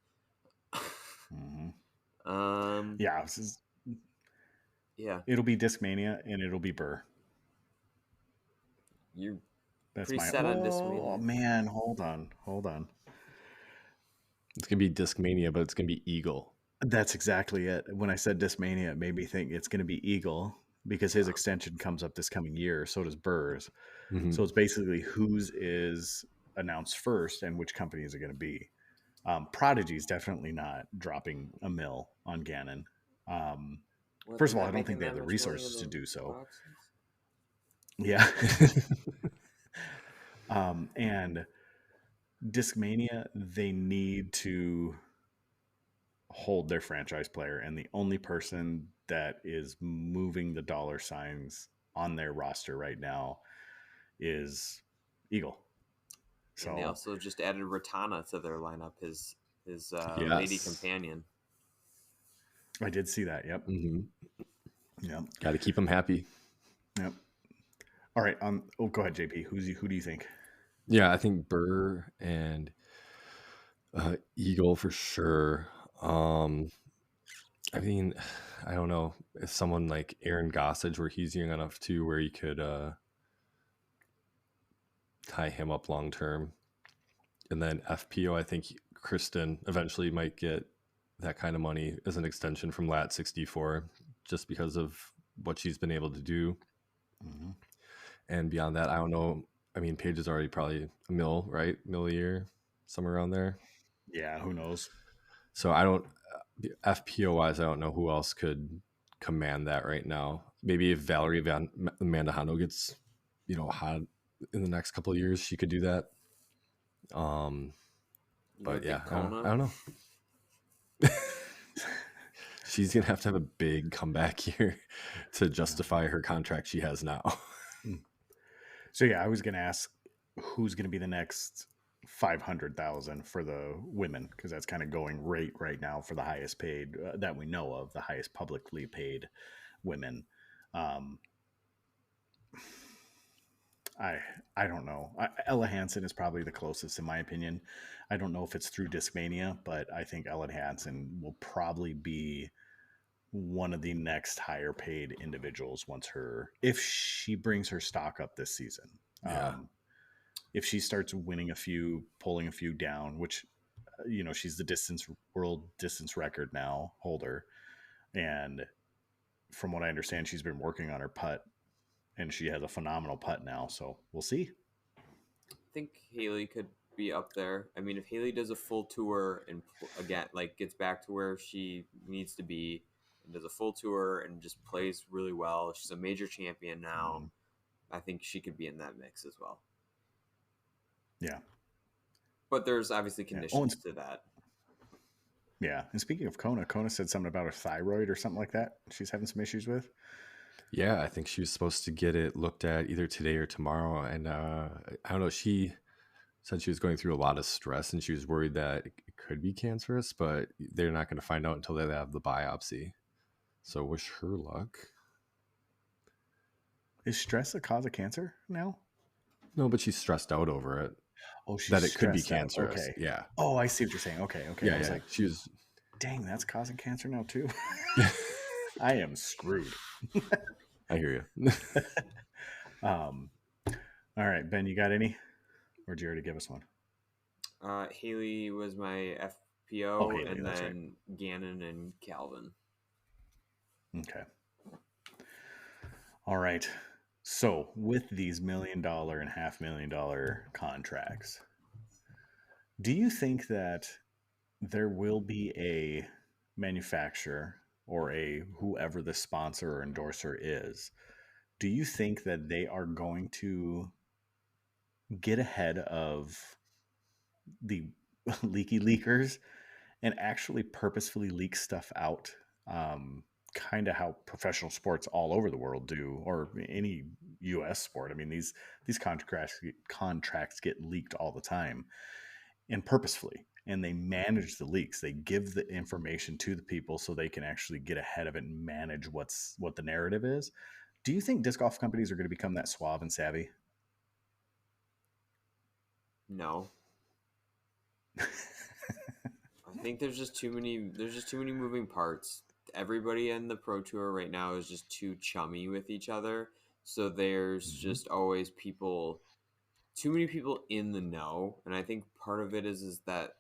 Yeah, yeah. It'll be Discmania and it'll be Burr. You're That's pretty my set on Discmania. Oh man, hold on. It's gonna be Discmania, but it's gonna be Eagle. That's exactly it. When I said Discmania, it made me think it's gonna be Eagle because his extension comes up this coming year. So does Burr's. So it's basically whose is announced first and which company is it going to be. Prodigy is definitely not dropping a mill on Gannon. First of all, I don't think they have the resources to do so. Yeah. And Discmania, they need to hold their franchise player, and the only person that is moving the dollar signs on their roster right now is Eagle. So and they also just added Ratana to their lineup, his Yes. lady companion. I did see that. Yep. Yep. Got to keep them happy. Yep. All right. Go ahead, JP. Who do you think? Yeah, I think Burr and Eagle for sure. I mean, I don't know if someone like Aaron Gossage, where he's young enough too, where you could tie him up long term. And then FPO, I think Kristen eventually might get that kind of money as an extension from Lat 64, just because of what she's been able to do. And beyond that, I don't know. I mean, Paige is already probably a mil, right? $1 a year, somewhere around there. Yeah, who knows? So I don't, FPO wise, I don't know who else could command that right now. Maybe if Valerie Mandahano gets, hot in the next couple of years, she could do that. But yeah, I don't know. She's gonna have to have a big comeback year to justify her contract she has now. So yeah, I was gonna ask who's gonna be the next 500,000 for the women, because that's kind of going right now for the highest paid that we know of, the highest publicly paid women. I don't know. Ella Hansen is probably the closest in my opinion. I don't know if it's through Discmania, but I think Ella Hansen will probably be one of the next higher paid individuals if she brings her stock up this season. Yeah. If she starts winning a few, pulling a few down, which, she's the world distance record now holder. And from what I understand, she's been working on her putt and she has a phenomenal putt now. So we'll see. I think Haley could be up there. I mean, if Haley does a full tour and again, like gets back to where she needs to be and does a full tour and just plays really well, she's a major champion now. I think she could be in that mix as well. Yeah. But there's obviously conditions to that. Yeah. And speaking of Kona said something about her thyroid or something like that she's having some issues with. Yeah, I think she was supposed to get it looked at either today or tomorrow. And I don't know, she said she was going through a lot of stress and she was worried that it could be cancerous, but they're not going to find out until they have the biopsy. So wish her luck. Is stress a cause of cancer now? No, but she's stressed out over it. Oh, she's that it could be stressed out. cancerous. Okay. Yeah. Oh, I see what you're saying. Okay. I was Yeah. like, She was. dang, that's causing cancer now too. I am screwed. I hear you. All right, Ben, you got any? Or did you already give us one? Haley was my Oh, FPO, Haley, and that's right. then Gannon and Calvin. Okay. All right. So, with these $1 million and $500,000 contracts, do you think that there will be a manufacturer or a whoever the sponsor or endorser is? Do you think that they are going to get ahead of the leaky leakers and actually purposefully leak stuff out, kind of how professional sports all over the world do, or any U.S. sport? I mean, these contracts get leaked all the time, and purposefully, and they manage the leaks. They give the information to the people so they can actually get ahead of it and manage what the narrative is. Do you think disc golf companies are going to become that suave and savvy? No. I think there's just too many moving parts. Everybody in the Pro Tour right now is just too chummy with each other. So there's Mm-hmm. just always too many people in the know. And I think part of it is that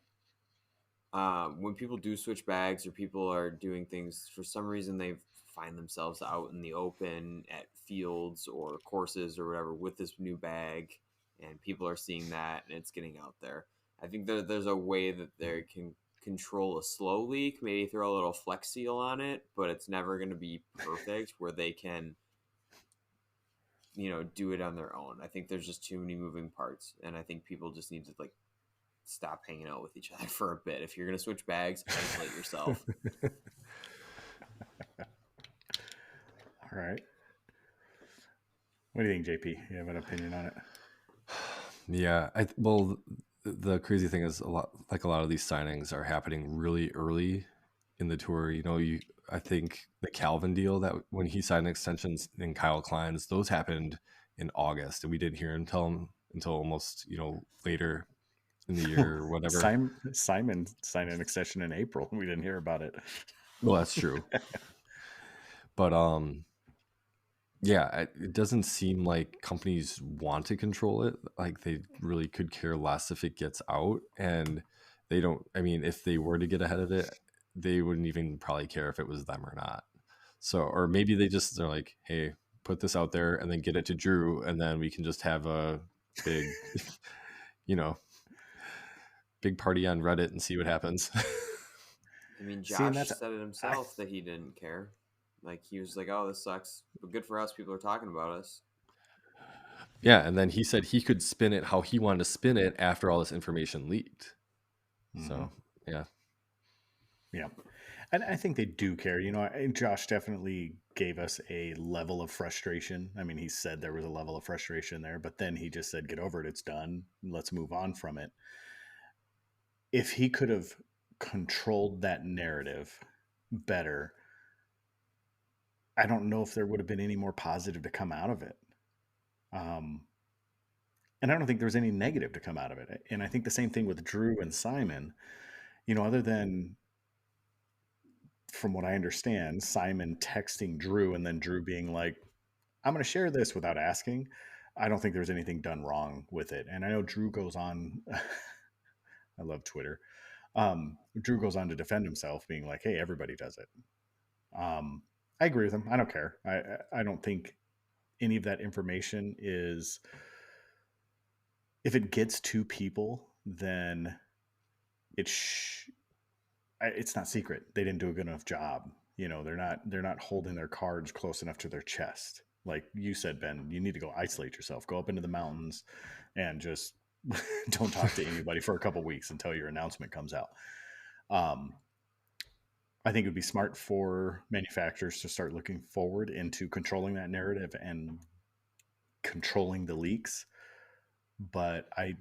when people do switch bags or people are doing things, for some reason they find themselves out in the open at fields or courses or whatever with this new bag, and people are seeing that and it's getting out there. I think there's a way that they can control a slow leak, maybe throw a little Flex Seal on it, but it's never going to be perfect where they can, do it on their own. I think there's just too many moving parts, and I think people just need to stop hanging out with each other for a bit. If you're going to switch bags, isolate yourself. All right. What do you think, JP? You have an opinion on it? Yeah. Well, the crazy thing is a lot of these signings are happening really early in the tour. I think the Calvin deal, that when he signed extensions in Kyle Klein's, those happened in August, and we didn't hear until almost later in the year or whatever. Simon signed an extension in April. We didn't hear about it. Well, that's true. But yeah, it doesn't seem like companies want to control it. Like, they really could care less if it gets out, and they don't. I mean, if they were to get ahead of it, they wouldn't even probably care if it was them or not. So, or maybe they're like, hey, put this out there and then get it to Drew, and then we can just have a big, big party on Reddit and see what happens. I mean, Josh said it himself that he didn't care. Like, he was like, oh, this sucks, but good for us. People are talking about us. Yeah, and then he said he could spin it how he wanted to spin it after all this information leaked. Mm-hmm. So, yeah. Yeah. And I think they do care. And Josh definitely gave us a level of frustration. I mean, he said there was a level of frustration there, but then he just said, get over it. It's done. Let's move on from it. If he could have controlled that narrative better, I don't know if there would have been any more positive to come out of it. And I don't think there was any negative to come out of it. And I think the same thing with Drew and Simon, other than, from what I understand, Simon texting Drew and then Drew being like, I'm going to share this without asking. I don't think there's anything done wrong with it. And I know Drew goes on, I love Twitter. Drew goes on to defend himself, being like, hey, everybody does it. I agree with him. I don't care. I don't think any of that information is, if it gets to people, then it's not secret. They didn't do a good enough job. They're not holding their cards close enough to their chest. Like you said, Ben, you need to go isolate yourself, go up into the mountains and just don't talk to anybody for a couple weeks until your announcement comes out. I think it would be smart for manufacturers to start looking forward into controlling that narrative and controlling the leaks. But I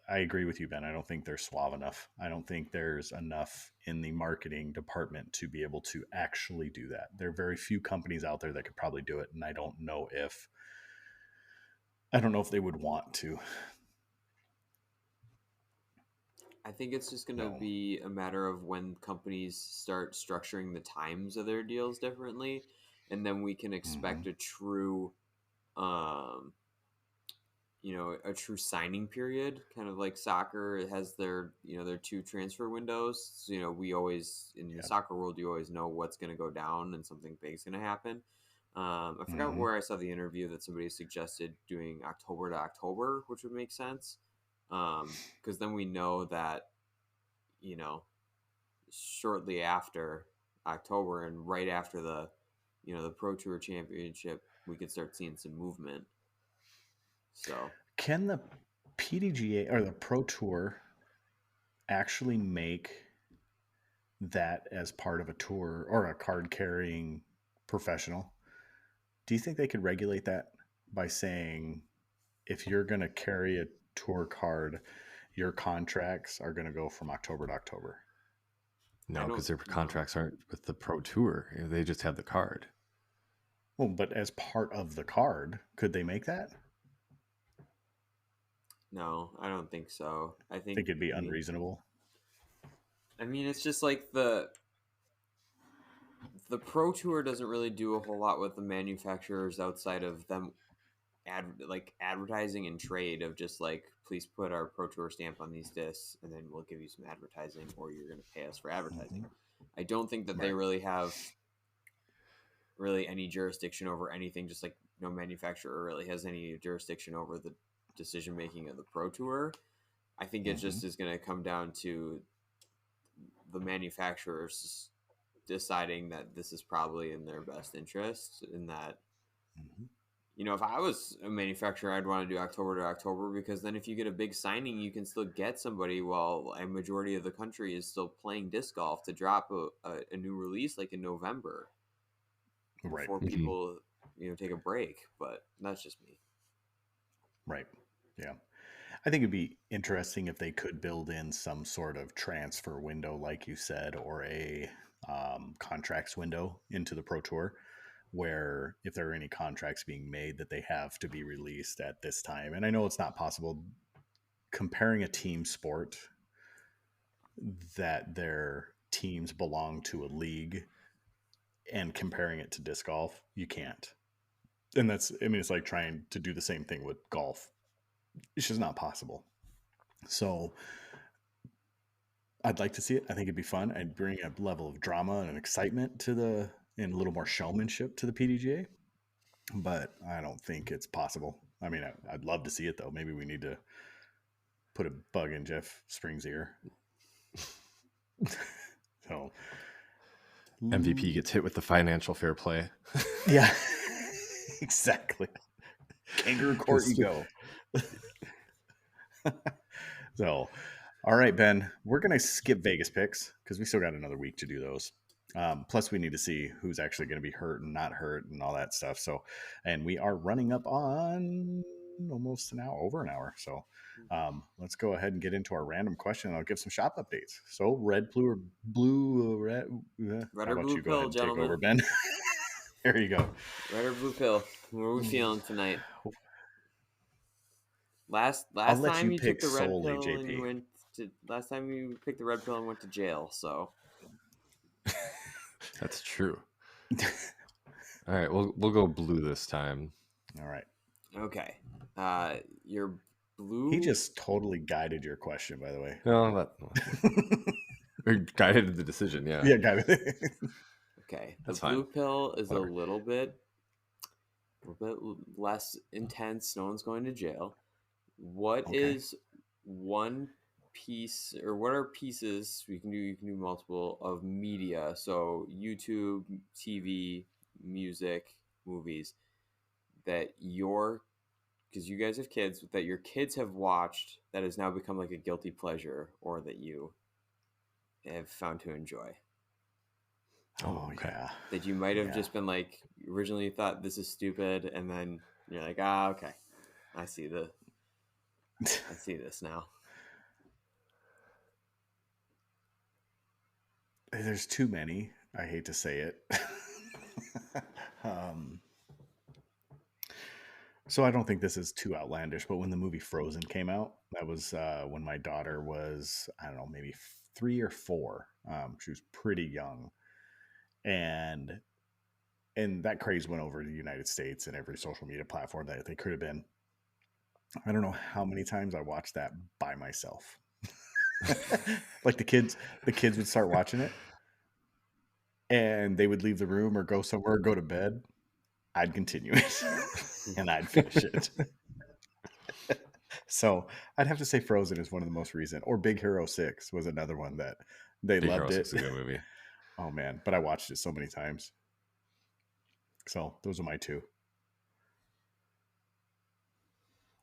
agree with you, Ben. I don't think they're suave enough. I don't think there's enough in the marketing department to be able to actually do that. There are very few companies out there that could probably do it, and I don't know if they would want to. I think it's just going to No. be a matter of when companies start structuring the times of their deals differently, and then we can expect a true, um, a true signing period, kind of like soccer. It has their two transfer windows. So, we always in the Yeah. soccer world, you always know what's going to go down and something big's going to happen. I forgot Mm-hmm. where I saw the interview that somebody suggested doing October to October, which would make sense. Because then we know that you know, shortly after October and right after the Pro Tour Championship, we could start seeing some movement. So Can the PDGA or the Pro Tour actually make that as part of a tour or a card carrying professional? Do you think they could regulate that by saying if you're going to carry a tour card, your contracts are going to go from October to October? I No, because don't their know. contracts aren't with the Pro Tour. They just have the card. Well, but as part of the card, could they make that? No, I don't think so. I think Think it'd be unreasonable. I mean it's just like the Pro Tour doesn't really do a whole lot with the manufacturers outside of them advertising and trade of just like please put our Pro Tour stamp on these discs and then we'll give you some advertising or you're going to pay us for advertising. I don't think that they Right. really have any jurisdiction over anything, just like no manufacturer really has any jurisdiction over the decision making of the Pro Tour. I think it just is going to come down to the manufacturers deciding that this is probably in their best interest and that if I was a manufacturer, I'd want to do October to October because then if you get a big signing, you can still get somebody while a majority of the country is still playing disc golf to drop a new release like in November Right. before people, take a break. But that's just me. Right. Yeah. I think it'd be interesting if they could build in some sort of transfer window, like you said, or a contracts window into the Pro Tour, where if there are any contracts being made that they have to be released at this time. And I know it's not possible comparing a team sport that their teams belong to a league and comparing it to disc golf, you can't. And it's like trying to do the same thing with golf. It's just not possible. So I'd like to see it. I think it'd be fun. I'd bring a level of drama and excitement and a little more showmanship to the PDGA, but I don't think it's possible. I mean, I'd love to see it though. Maybe we need to put a bug in Jeff Spring's ear. So MVP gets hit with the financial fair play. yeah, exactly. Kangaroo court you go. So, all right, Ben, we're going to skip Vegas picks because we still got another week to do those. Plus, we need to see who's actually going to be hurt and not hurt and all that stuff. So, and we are running up on almost an hour, over an hour. So, let's go ahead and get into our random question. And I'll give some shop updates. So, red, blue, or blue, red. Red How or about blue you go pill, ahead and gentlemen? take over, Ben? There you go. Red or blue pill? What are we feeling tonight? Last I'll let time you you pick took the red solely, pill and you JP. went to last time you picked the red pill and went to jail. So That's true. All right, we'll go blue this time. All right. okay, your blue. He just totally guided your question, by the way. No, that guided the decision. Yeah, Yeah, guided. Okay, the That's blue fine. pill is Whatever. a little bit less intense. No one's going to jail. What Okay. is one piece, or what are pieces you can do multiple of media? So YouTube, TV, music, movies that because you guys have kids, that your kids have watched that has now become like a guilty pleasure or that you have found to enjoy. Oh, okay. yeah. That you might have Yeah. just been like, originally thought this is stupid, and then you're like, ah, okay, I see this now. There's too many. I hate to say it. So I don't think this is too outlandish, but when the movie Frozen came out, that was when my daughter was, I don't know, maybe 3 or 4. She was pretty young, and that craze went over to the United States and every social media platform that they could have been. I don't know how many times I watched that by myself. Like the kids would start watching it, and they would leave the room or go somewhere or go to bed. I'd continue it, and I'd finish it. So I'd have to say Frozen is one of the most recent, or Big Hero 6 was another one that they Big Hero loved 6 it. is a good movie. Oh man, but I watched it so many times. So those are my 2.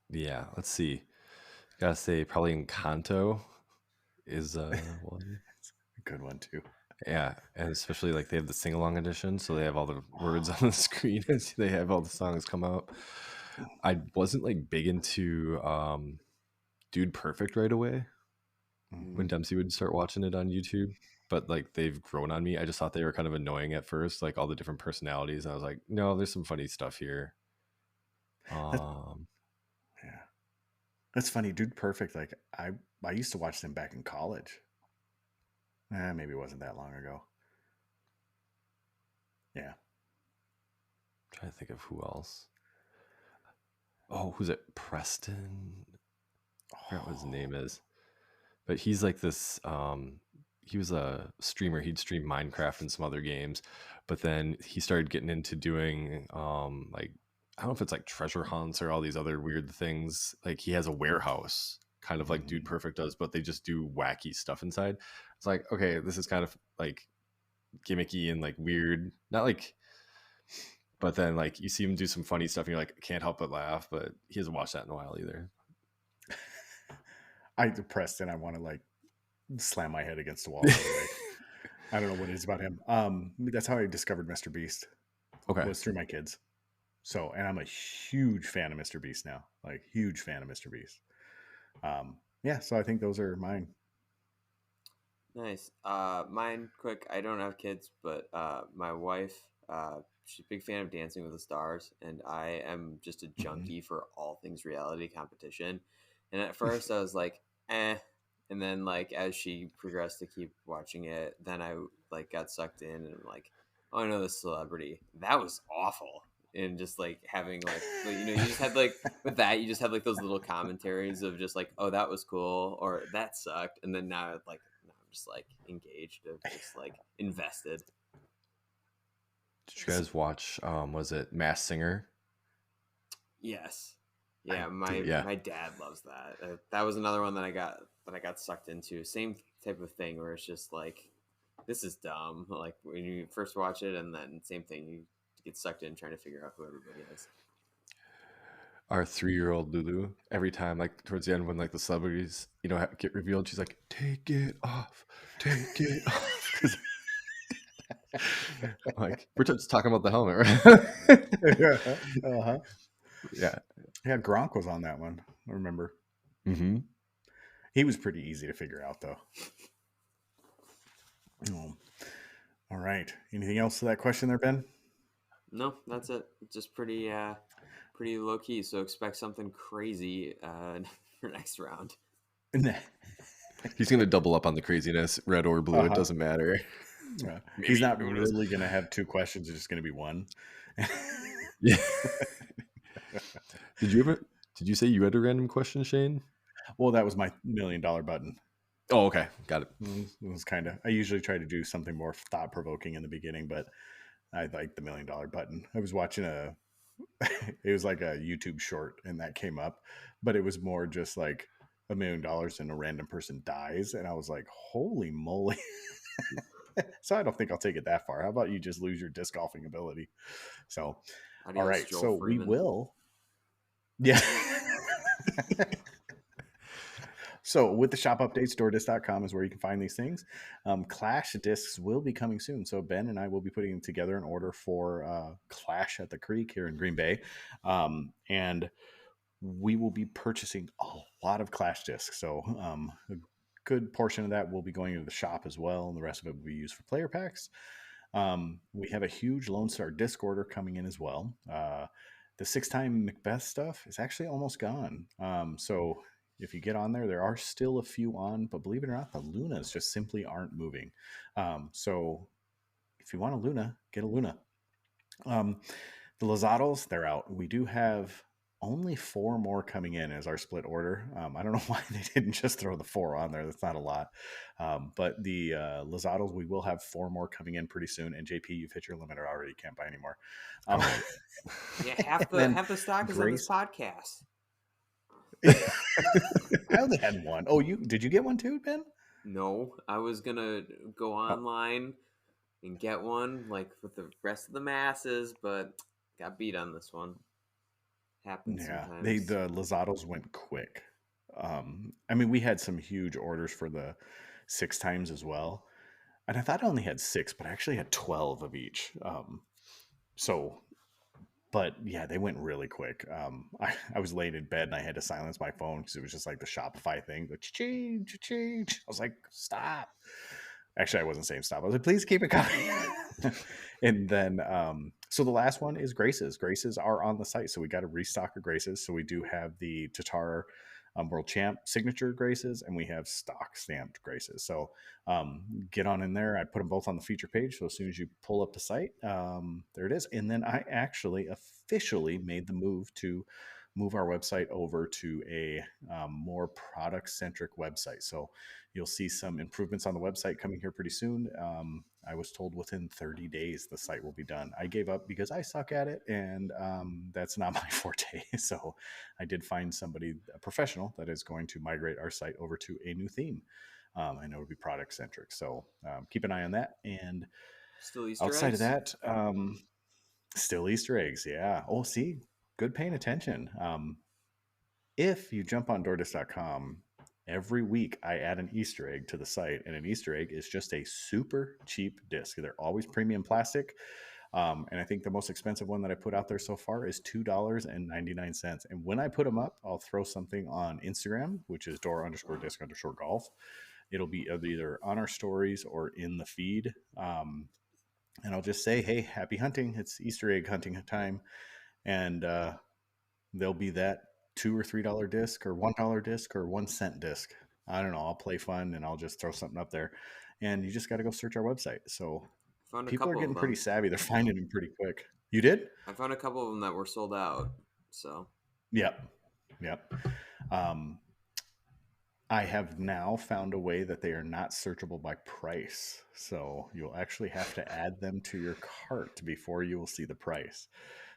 Yeah, let's see. Gotta say, probably Encanto is one. It's a good one too. Yeah, and especially like they have the sing along edition, so they have all the words on the screen as they have all the songs come out. I wasn't like big into Dude Perfect right away when Dempsey would start watching it on YouTube, but like they've grown on me. I just thought they were kind of annoying at first, like all the different personalities. And I was like, no, there's some funny stuff here. Yeah, that's funny. Dude Perfect. Like I used to watch them back in college. Maybe it wasn't that long ago. Yeah. I'm trying to think of who else. Oh, who's it? Preston. I forgot what his name is, but he's like this. He was a streamer. He'd stream Minecraft and some other games, but then he started getting into doing like, I don't know if it's like treasure hunts or all these other weird things. Like he has a warehouse, kind of like Dude Perfect does, but they just do wacky stuff inside. It's like, okay, this is kind of like gimmicky and like weird. Not like, but then like you see him do some funny stuff and you're like, can't help but laugh. But he hasn't watched that in a while either. Preston, I want to like slam my head against the wall. Like, I don't know what it is about him. That's how I discovered Mr. Beast. Okay. Was through my kids. So, and I'm a huge fan of Mr. Beast now. Like huge fan of Mr. Beast. Yeah, so I think those are mine. Nice. Mine, quick. I don't have kids, but my wife, she's a big fan of Dancing with the Stars, and I am just a junkie for all things reality competition. And at first, I was like, eh. And then, like, as she progressed to keep watching it, then I like got sucked in, and I'm like, oh, I know this celebrity. That was awful. And just like having like you just had like with that you just had like those little commentaries of just like, oh, that was cool, or that sucked, and then now I'm just like engaged, just like invested. Did you guys watch was it Masked Singer? Yes. Yeah, my dad loves that. That was another one that I got sucked into. Same type of thing where it's just like, this is dumb. Like when you first watch it, and then same thing, you get sucked in trying to figure out who everybody is. Our 3-year-old Lulu, every time like towards the end when like the celebrities get revealed, she's like, take it off, like we're just talking about the helmet, right? Yeah, Gronk was on that one, I remember. He was pretty easy to figure out though. All right, anything else to that question there, Ben? No, that's it. Just pretty low key, so expect something crazy for next round. He's gonna double up on the craziness, red or blue. It doesn't matter. He's not really gonna have 2 questions. It's just gonna be one. Yeah. Did you say you had a random question, Shane? Well, that was my $1 million button. Oh, okay, got it. It was kind of. I usually try to do something more thought provoking in the beginning, but I like the $1 million button. I was watching it was like a YouTube short, and that came up, but it was more just like $1 million and a random person dies, and I was like, holy moly. So I don't think I'll take it that far. How about you just lose your disc golfing ability? So, Adios, all right. Joel So Freeman. we will. Yeah. So with the shop updates, DoorDisc.com is where you can find these things. Clash discs will be coming soon. So Ben and I will be putting together an order for Clash at the Creek here in Green Bay. And we will be purchasing a lot of Clash discs. So a good portion of that will be going into the shop as well. And the rest of it will be used for player packs. We have a huge Lone Star disc order coming in as well. The 6-time Macbeth stuff is actually almost gone. So if you get on there, there are still a few on, but believe it or not, the Lunas just simply aren't moving. So if you want a Luna, get a Luna. The Lozatos, they're out. We do have only 4 more coming in as our split order. I don't know why they didn't just throw the 4 on there. That's not a lot. But the Lozatos, we will have 4 more coming in pretty soon. And JP, you've hit your limit already. You can't buy anymore. All right. Yeah, half then the stock is on this Grace- podcast. I only had one. Oh, did you get one too, Ben? No, I was gonna go online and get one like with the rest of the masses, but got beat on this one. Happens Yeah, sometimes. the Lozatos went quick. I mean, we had some huge orders for the 6 times as well, and I thought I only had 6, but I actually had 12 of each. But yeah, they went really quick. I was laying in bed and I had to silence my phone because it was just like the Shopify thing. The cha-ching, cha-ching. I was like, stop. Actually, I wasn't saying stop. I was like, please keep it coming. And then, so the last one is Graces. Graces are on the site. So we got to restock of Graces. So we do have the Tatar World Champ signature Graces and we have stock stamped Graces. So get on in there. I put them both on the feature page. So as soon as you pull up the site, there it is. And then I actually officially made the move to move our website over to a more product centric website. So you'll see some improvements on the website coming here pretty soon. I was told within 30 days the site will be done. I gave up because I suck at it, and that's not my forte. So I did find somebody, a professional, that is going to migrate our site over to a new theme. I know it'll be product centric. So keep an eye on that. And Still Easter outside eggs? of that, still Easter eggs. Yeah. Oh, see, good paying attention. If you jump on DoorDash.com, every week I add an Easter egg to the site, and an Easter egg is just a super cheap disc. They're always premium plastic. And I think the most expensive one that I put out there so far is $2.99. And when I put them up, I'll throw something on Instagram, which is door_disc_golf. It'll be either on our stories or in the feed. And I'll just say, hey, happy hunting. It's Easter egg hunting time. And there'll be that $2 or $3 disc or $1 disc or 1 cent disc. I don't know. I'll play fun and I'll just throw something up there. And you just got to go search our website. So Found a people are couple getting of pretty them. savvy. They're finding them pretty quick. You did? I found a couple of them that were sold out. So Yep. I have now found a way that they are not searchable by price. So you'll actually have to add them to your cart before you will see the price.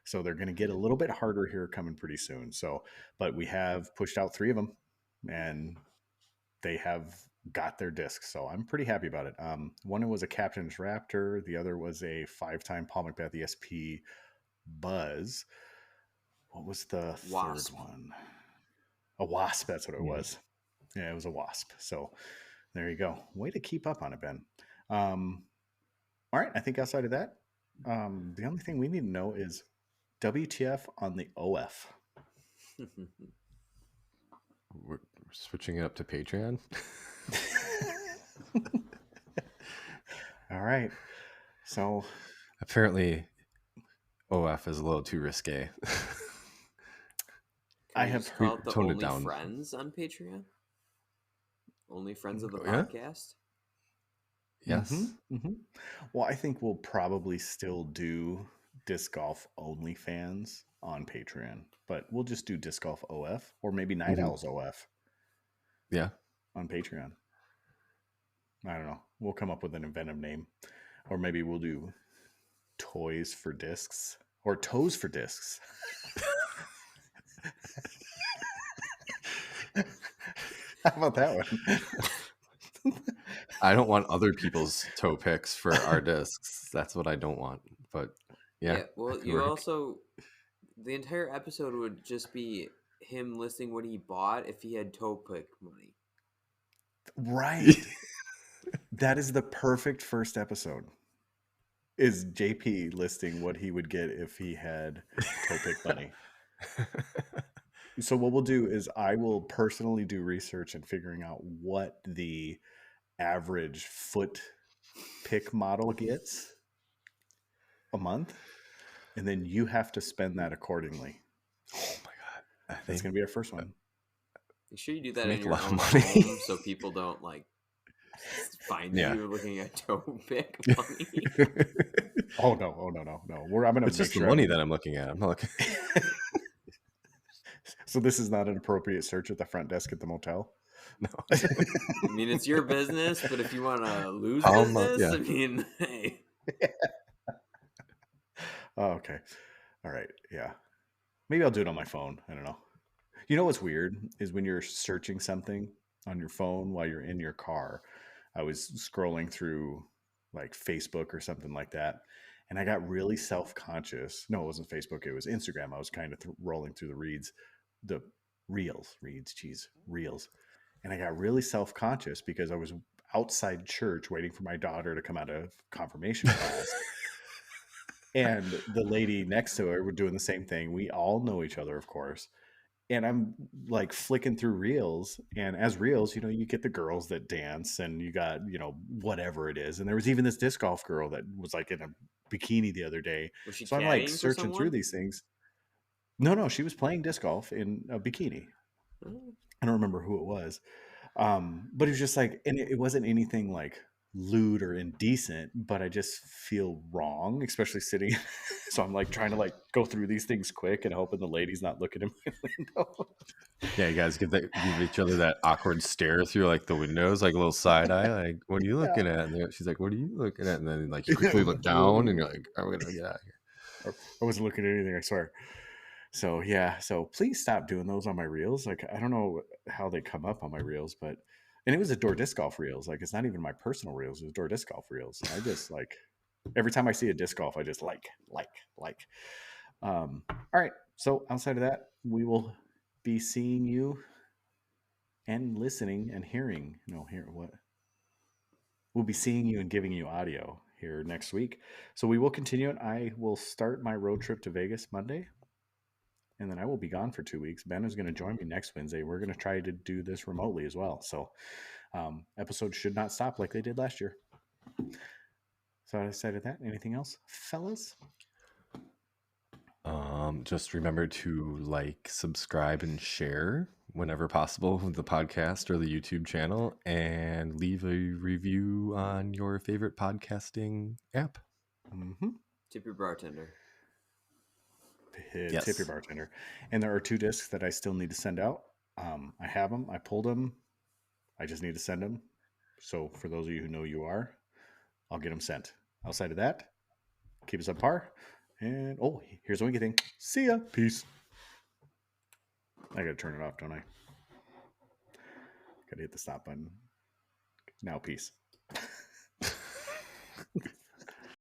So they're going to get a little bit harder here coming pretty soon. So, but we have pushed out 3 of them and they have got their discs. So I'm pretty happy about it. One was a Captain's Raptor. The other was a 5-time Paul Macbeth ESP Buzz. What was the Wasp. third one? A Wasp. That's what it Yeah. was. Yeah, it was a Wasp. So there you go. Way to keep up on it, Ben. All right. I think outside of that, the only thing we need to know is WTF on the OF. We're switching it up to Patreon. All right. So Apparently, OF is a little too risque. I have call it the toned it Only down. Friends on Patreon. Only Friends of the Yeah. podcast. Yes. Well, I think we'll probably still do Disc Golf OnlyFans on Patreon, but we'll just do Disc Golf OF or maybe Night Owls OF Yeah. on Patreon. I don't know. We'll come up with an inventive name. Or maybe we'll do Toys for Discs or Toes for Discs. How about that one? I don't want other people's toe picks for our discs. That's what I don't want. But yeah. Well, that could you work. also the entire episode would just be him listing what he bought if he had toe pick money. Right. That is the perfect first episode. Is JP listing what he would get if he had toe pick money. So what we'll do is I will personally do research and figuring out what the average foot pick model gets a month. and then you have to spend that accordingly. Oh my god, That's going to be our first one. Make sure you do that Make in a your lot of own money. home so people don't like find Yeah. you looking at toe pick money. Oh no! I'm going to It's make just the sure. money that I'm looking at. I'm not looking. So this is not an appropriate search at the front desk at the motel. No. I mean, it's your business, but if you want to lose How business, yeah. I mean, hey. Oh, okay. All right. Yeah. Maybe I'll do it on my phone. I don't know. You know what's weird is when you're searching something on your phone while you're in your car. I was scrolling through like Facebook or something like that, and I got really self-conscious. No, it wasn't Facebook. It was Instagram. I was kind of rolling through the reels, and I got really self-conscious because I was outside church waiting for my daughter to come out of confirmation class. And the lady next to her were doing the same thing. We all know each other, of course. And I'm like flicking through reels. And as reels, you get the girls that dance and you got, whatever it is. And there was even this disc golf girl that was like in a bikini the other day. Was she So I'm like caddying for searching through someone? these things. No, she was playing disc golf in a bikini. Oh. I don't remember who it was. But it was just like, and it wasn't anything like lewd or indecent, but I just feel wrong, especially sitting. So I'm like trying to like go through these things quick and hoping the lady's not looking in my window. Yeah, you guys give each other that awkward stare through like the windows, like a little side eye, like, what are you looking at? And she's like, what are you looking at? And then like you quickly look down and you're like, oh, we're gonna get out of here. I wasn't looking at anything, I swear. So yeah, so please stop doing those on my reels. Like I don't know how they come up on my reels, but and it was a Door Disc Golf reels. Like it's not even my personal reels, it was Door Disc Golf reels. And I just like every time I see a disc golf, I just like. All right. So outside of that, we will be seeing you and listening and hearing. We'll be seeing you and giving you audio here next week. So we will continue it. I will start my road trip to Vegas Monday. And then I will be gone for 2 weeks. Ben is going to join me next Wednesday. We're going to try to do this remotely as well. So episodes should not stop like they did last year. So I decided that. Anything else, fellas? Just remember to like, subscribe, and share whenever possible the podcast or the YouTube channel, and leave a review on your favorite podcasting app. Mm-hmm. Tip your bartender. Yes. Tip your bartender. And there are 2 discs that I still need to send out. I have them. I pulled them. I just need to send them. So for those of you who know you are, I'll get them sent. Outside of that, keep us on par. And here's the winky thing. See ya. Peace. I gotta turn it off, don't I? Gotta hit the stop button. Now, peace.